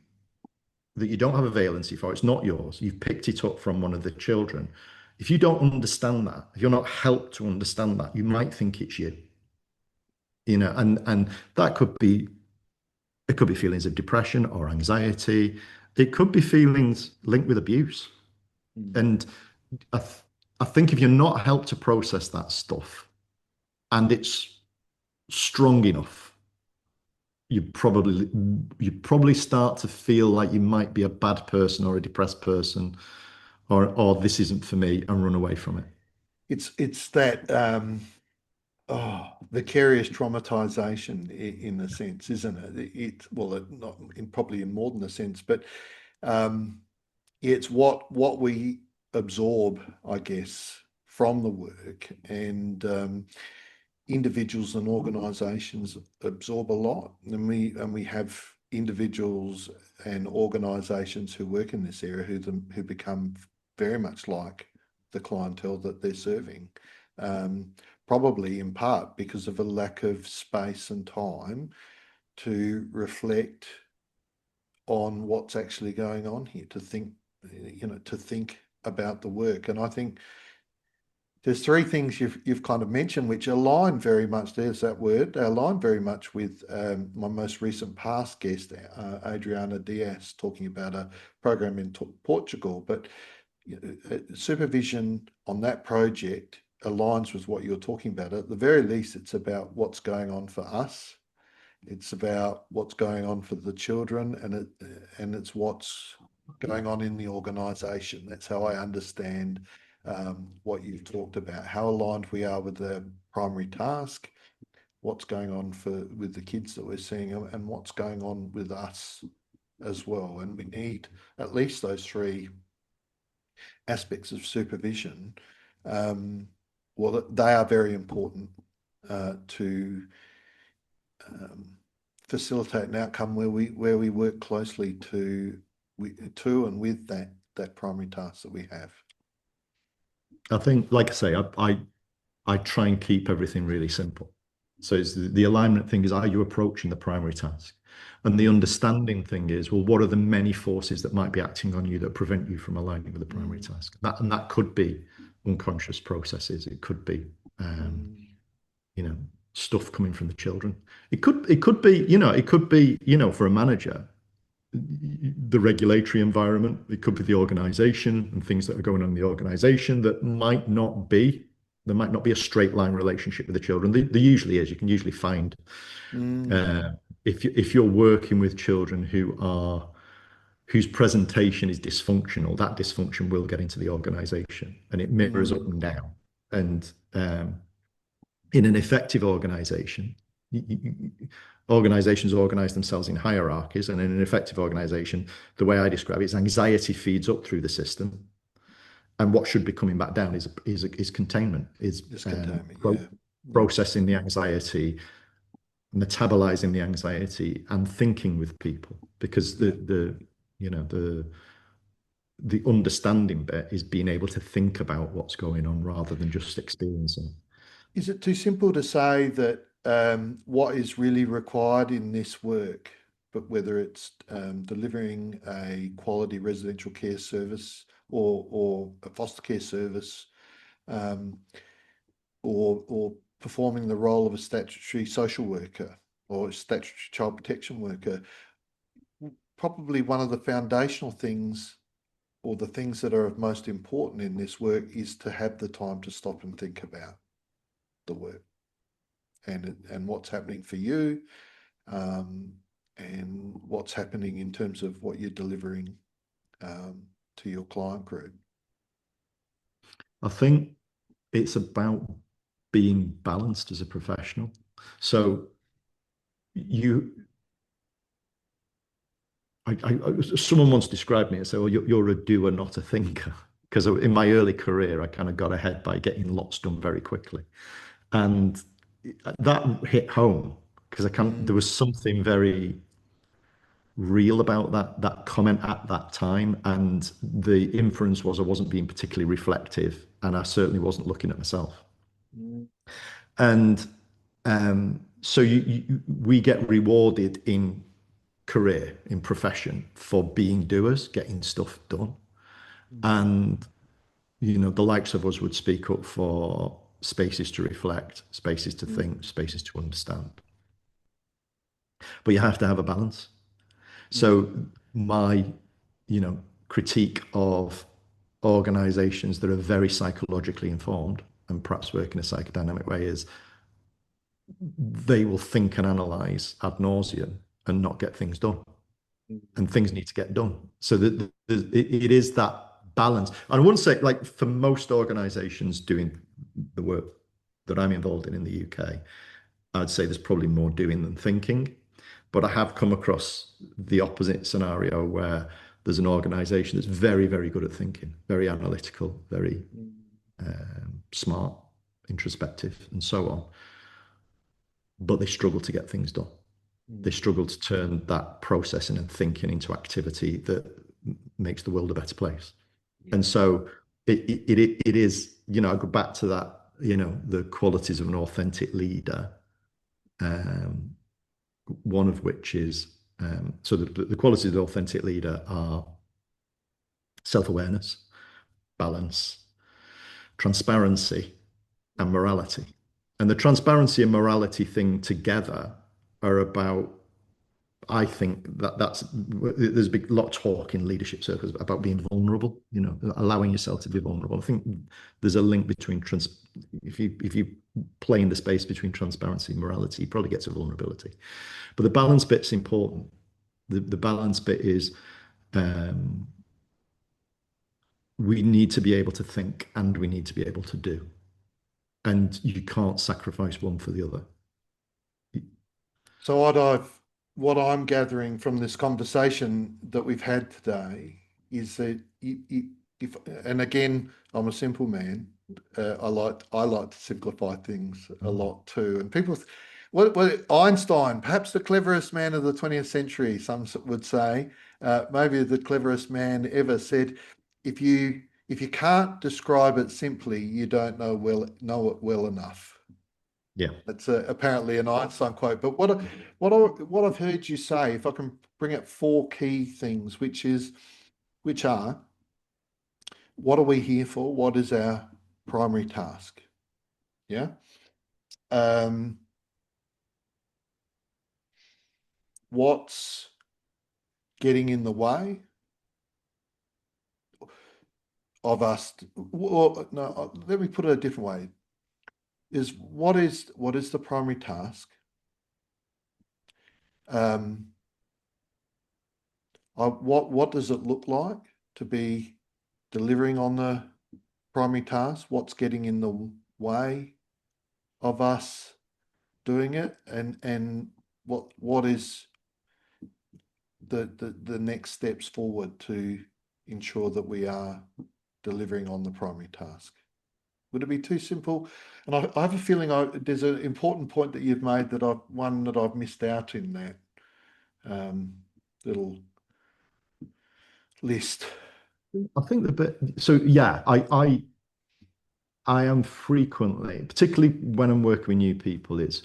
that you don't have a valency for, it's not yours. You've picked it up from one of the children. If you don't understand that, if you're not helped to understand that, you might think it's you. And that could be, it could be feelings of depression or anxiety. It could be feelings linked with abuse. Mm. And I, th- I think if you're not helped to process that stuff and it's strong enough, you probably start to feel like you might be a bad person or a depressed person, or this isn't for me, and run away from it. It's that vicarious traumatization in a sense, isn't it? Well, not in probably in more than a sense, but um, it's what we absorb, I guess, from the work, and individuals and organisations absorb a lot, and we have individuals and organisations who work in this area who become very much like the clientele that they're serving, um, probably in part because of a lack of space and time to reflect on what's actually going on here, to think, to think about the work. And I think there's three things you've kind of mentioned which align very much. There's that word. They align very much with my most recent past guest, Adriana Diaz, talking about a program in Portugal. But supervision on that project aligns with what you're talking about. At the very least, it's about what's going on for us. It's about what's going on for the children, and it's what's going on in the organisation. That's how I understand what you've talked about, how aligned we are with the primary task, what's going on with the kids that we're seeing, and what's going on with us as well. And we need at least those three aspects of supervision. Um, well, they are very important to um, facilitate an outcome where we work closely to and with that primary task that we have. I think, like I say, I try and keep everything really simple. So it's the alignment thing is, are you approaching the primary task? And the Mm. understanding thing is, well, what are the many forces that might be acting on you that prevent you from aligning with the primary Mm. task? And that could be unconscious processes. It could be, um, Mm. you know, stuff coming from the children. It could be, for a manager, the regulatory environment. It could be the organization and things that are going on in the organization that might not be. There might not be a straight line relationship with the children. There usually is. You can usually find Mm. uh, if you're working with children whose presentation is dysfunctional, that dysfunction will get into the organization, and it mirrors up Mm. and down. And in an effective organization, Organizations organize themselves in hierarchies, and in an effective organization, the way I describe it is anxiety feeds up through the system, and what should be coming back down is containment, is Just containment. Yeah. Yeah. processing the anxiety, metabolizing the anxiety, and thinking with people, because Yeah. the understanding bit is being able to think about what's going on rather than just experiencing. Is it too simple to say that what is really required in this work, but whether it's delivering a quality residential care service or a foster care service, um, or performing the role of a statutory social worker or a statutory child protection worker, probably one of the foundational things or the things that are most important in this work is to have the time to stop and think about the work and what's happening for you, um, and what's happening in terms of what you're delivering to your client group. I think it's about being balanced as a professional. So you, someone once described me and said, "Well, you're a doer, not a thinker." Because in my early career, I kind of got ahead by getting lots done very quickly, and that hit home because there was something very real about that comment at that time, and the inference was I wasn't being particularly reflective, and I certainly wasn't looking at myself. Mm. And so we get rewarded in career, in profession, for being doers, getting stuff done. And, the likes of us would speak up for spaces to reflect, spaces to think, spaces to understand. But you have to have a balance. So my, critique of organizations that are very psychologically informed and perhaps work in a psychodynamic way is they will think and analyze ad nauseum and not get things done. And things need to get done. So that it is that balance. And I wouldn't say, like, for most organizations doing the work that I'm involved in the UK, I'd say there's probably more doing than thinking. But I have come across the opposite scenario where there's an organization that's very, very good at thinking, very analytical, very smart, introspective, and so on. But they struggle to get things done. They struggle to turn that processing and thinking into activity that makes the world a better place. And so it is, I go back to that, the qualities of an authentic leader, one of which is, so the qualities of an authentic leader are self-awareness, balance, transparency, and morality. And the transparency and morality thing together are about, I think there's a big lot of talk in leadership circles about being vulnerable, allowing yourself to be vulnerable. I think there's a link between if you play in the space between transparency and morality, you probably get to vulnerability. But the balance bit's important. The balance bit is we need to be able to think and we need to be able to do. And you can't sacrifice one for the other. So what I'm gathering from this conversation that we've had today is that if, and again, I'm a simple man. I like to simplify things a lot too. And people, what Einstein, perhaps the cleverest man of the 20th century, some would say, maybe the cleverest man ever, said, if you can't describe it simply, you don't know it well enough. Yeah. That's apparently an Einstein quote. But what I've heard you say, if I can bring up four key things, which are, what are we here for? What is our primary task? Yeah. What's getting in the way of us? Well, no, let me put it a different way. What is the primary task? What does it look like to be delivering on the primary task? What's getting in the way of us doing it? And what is the next steps forward to ensure that we are delivering on the primary task? Would it be too simple? And I have a feeling there's an important point that you've made that I've missed out in that little list. I think the bit, so yeah, I am frequently, particularly when I'm working with new people, it's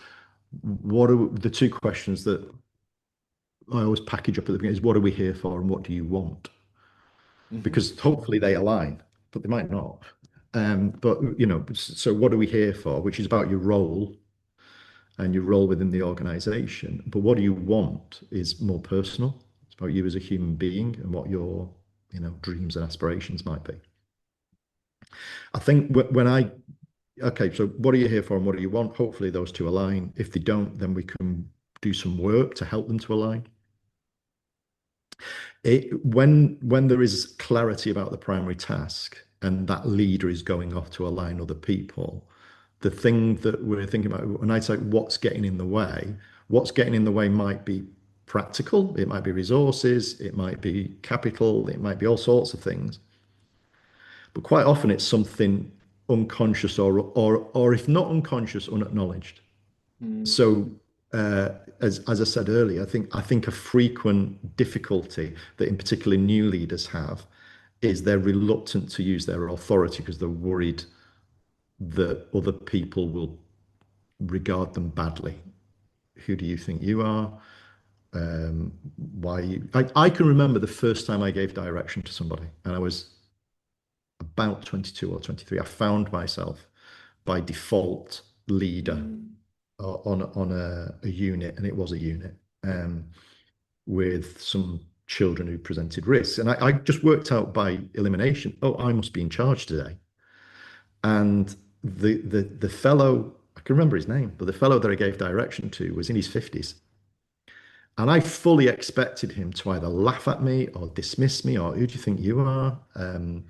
what are the two questions that I always package up at the beginning is what are we here for and what do you want? Because hopefully they align, but they might not. But so what are we here for? Which is about your role and your role within the organization. But what do you want is more personal. It's about you as a human being and what your dreams and aspirations might be. I think okay, so what are you here for and what do you want? Hopefully those two align. If they don't, then we can do some work to help them to align. When there is clarity about the primary task and that leader is going off to align other people, the thing that we're thinking about when I say what's getting in the way might be practical, it might be resources, it might be capital, it might be all sorts of things. But quite often it's something unconscious or if not unconscious, unacknowledged. So as I said earlier, I think a frequent difficulty that in particular new leaders have is they're reluctant to use their authority because they're worried that other people will regard them badly. Who do you think you are? Why you? I can remember the first time I gave direction to somebody, and I was about 22 or 23. I found myself by default leader on a unit, and it was a unit with some children who presented risks. And I just worked out by elimination, oh, I must be in charge today. And the fellow, I can remember his name, but the fellow that I gave direction to was in his 50s. And I fully expected him to either laugh at me or dismiss me or who do you think you are? And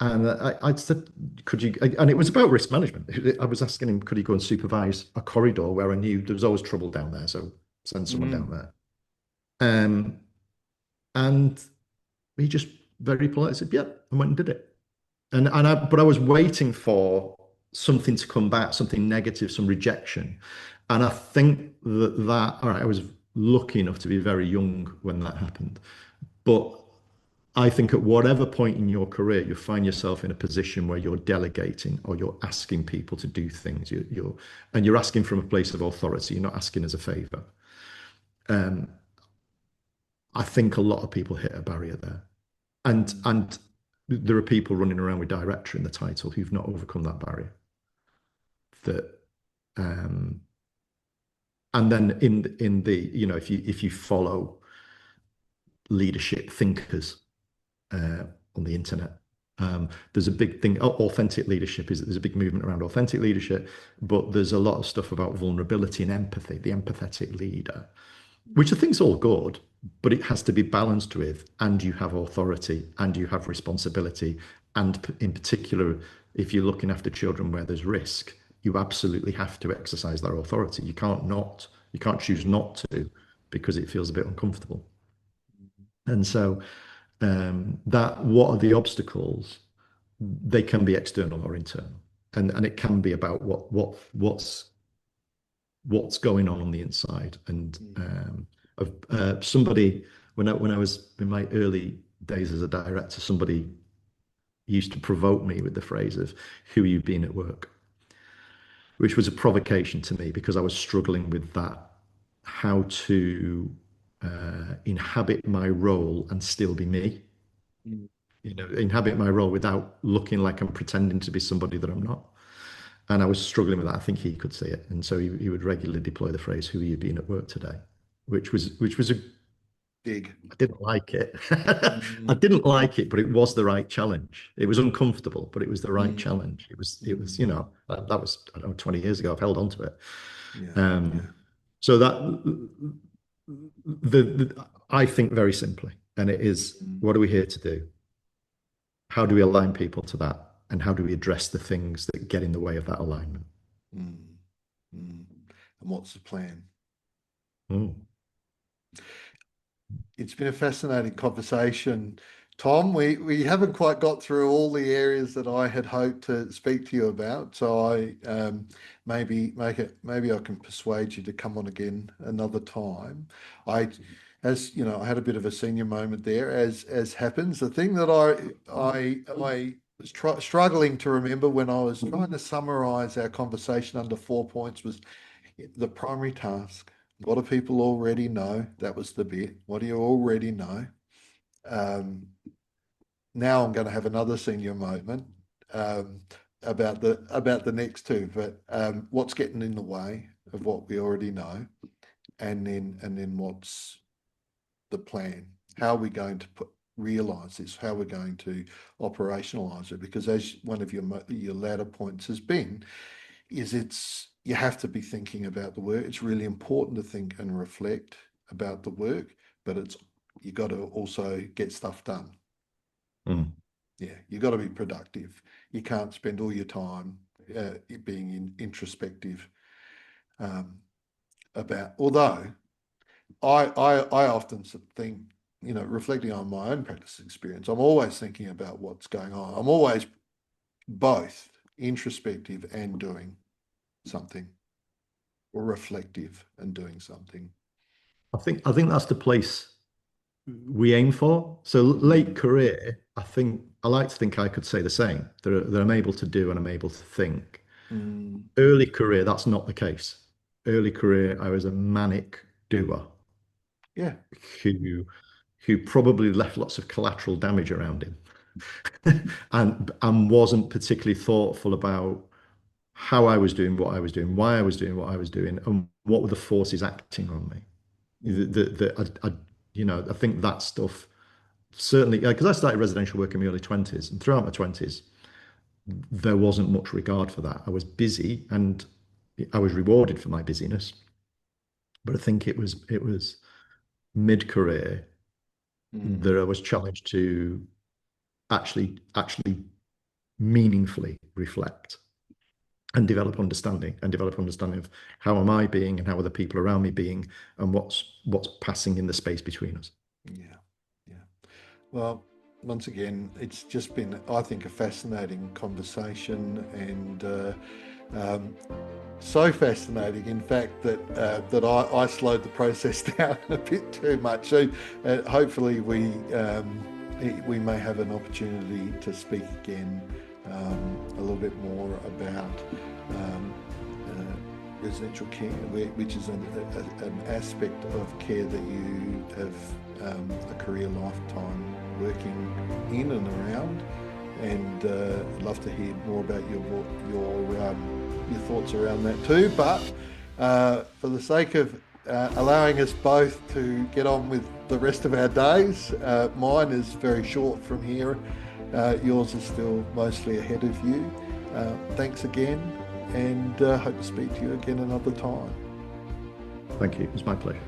I said, could you? And it was about risk management. I was asking him, could he go and supervise a corridor where I knew there was always trouble down there? So send someone down there. And he just very politely said, yep, and went and did it. But I was waiting for something to come back, something negative, some rejection. And I think all right, I was lucky enough to be very young when that happened. But I think at whatever point in your career you find yourself in a position where you're delegating or you're asking people to do things, you're asking from a place of authority. You're not asking as a favor. I think a lot of people hit a barrier there, and there are people running around with director in the title who've not overcome that barrier. And then in the if you follow leadership thinkers on the internet. There's a big thing, authentic leadership there's a big movement around authentic leadership, but there's a lot of stuff about vulnerability and empathy, the empathetic leader, which I think is all good, but it has to be balanced with, and you have authority and you have responsibility. And in particular, if you're looking after children where there's risk, you absolutely have to exercise that authority. You can't choose not to because it feels a bit uncomfortable. And so what are the obstacles? They can be external or internal, and it can be about what's going on the inside. And somebody when I was in my early days as a director, somebody used to provoke me with the phrase of "Who are you being at work?" which was a provocation to me because I was struggling with that, how to inhabit my role and still be me. Inhabit my role without looking like I'm pretending to be somebody that I'm not. And I was struggling with that. I think he could see it. And so he would regularly deploy the phrase, "Who are you being at work today?" Which was a big. I didn't like it. I didn't like it, but it was the right challenge. It was uncomfortable, but it was the right challenge. It was, that was, I don't know, 20 years ago. I've held on to it. So that I think very simply, and it is, what are we here to do? How do we align people to that? And how do we address the things that get in the way of that alignment? And what's the plan? Mm. It's been a fascinating conversation, Tom. We haven't quite got through all the areas that I had hoped to speak to you about. So I maybe I can persuade you to come on again another time. I as you know, I had a bit of a senior moment there, as happens. The thing that I was struggling to remember when I was trying to summarize our conversation under 4 points was the primary task. What do people already know? That was the bit. What do you already know? Um, Now I'm going to have another senior moment um, about the next two, but what's getting in the way of what we already know, and then what's the plan? How are we going to realize this? How we're going to operationalize it? Because as one of your latter points has been, is you have to be thinking about the work. It's really important to think and reflect about the work, but you got to also get stuff done. Mm. Yeah, you got to be productive. You can't spend all your time being introspective about. Although I often think, reflecting on my own practice experience, I'm always thinking about what's going on. I'm always both introspective and doing something, or reflective and doing something. I think that's the place we aim for. So late career, I like to think I could say the same, that I'm able to do and I'm able to think. Mm, Early career, that's not the case. Early career, I was a manic doer yeah. who who probably left lots of collateral damage around him and wasn't particularly thoughtful about how I was doing what I was doing, why I was doing what I was doing, and what were the forces acting on me. I think that stuff certainly, because I started residential work in my early 20s, and throughout my 20s, there wasn't much regard for that. I was busy and I was rewarded for my busyness. But I think it was mid-career Mm, that I was challenged to actually meaningfully reflect and develop understanding of how am I being and how are the people around me being and what's passing in the space between us. yeah. Yeah. Well, once again, it's just been, I think, a fascinating conversation, and um, so fascinating, in fact, that I slowed the process down a bit too much. So hopefully we may have an opportunity to speak again a little bit more about um, residential care, which is an aspect of care that you have a career lifetime working in and around. And I'd love to hear more about your thoughts around that too. But for the sake of allowing us both to get on with the rest of our days, mine is very short from here. Yours is still mostly ahead of you. Thanks again, and hope to speak to you again another time. Thank you. It's my pleasure.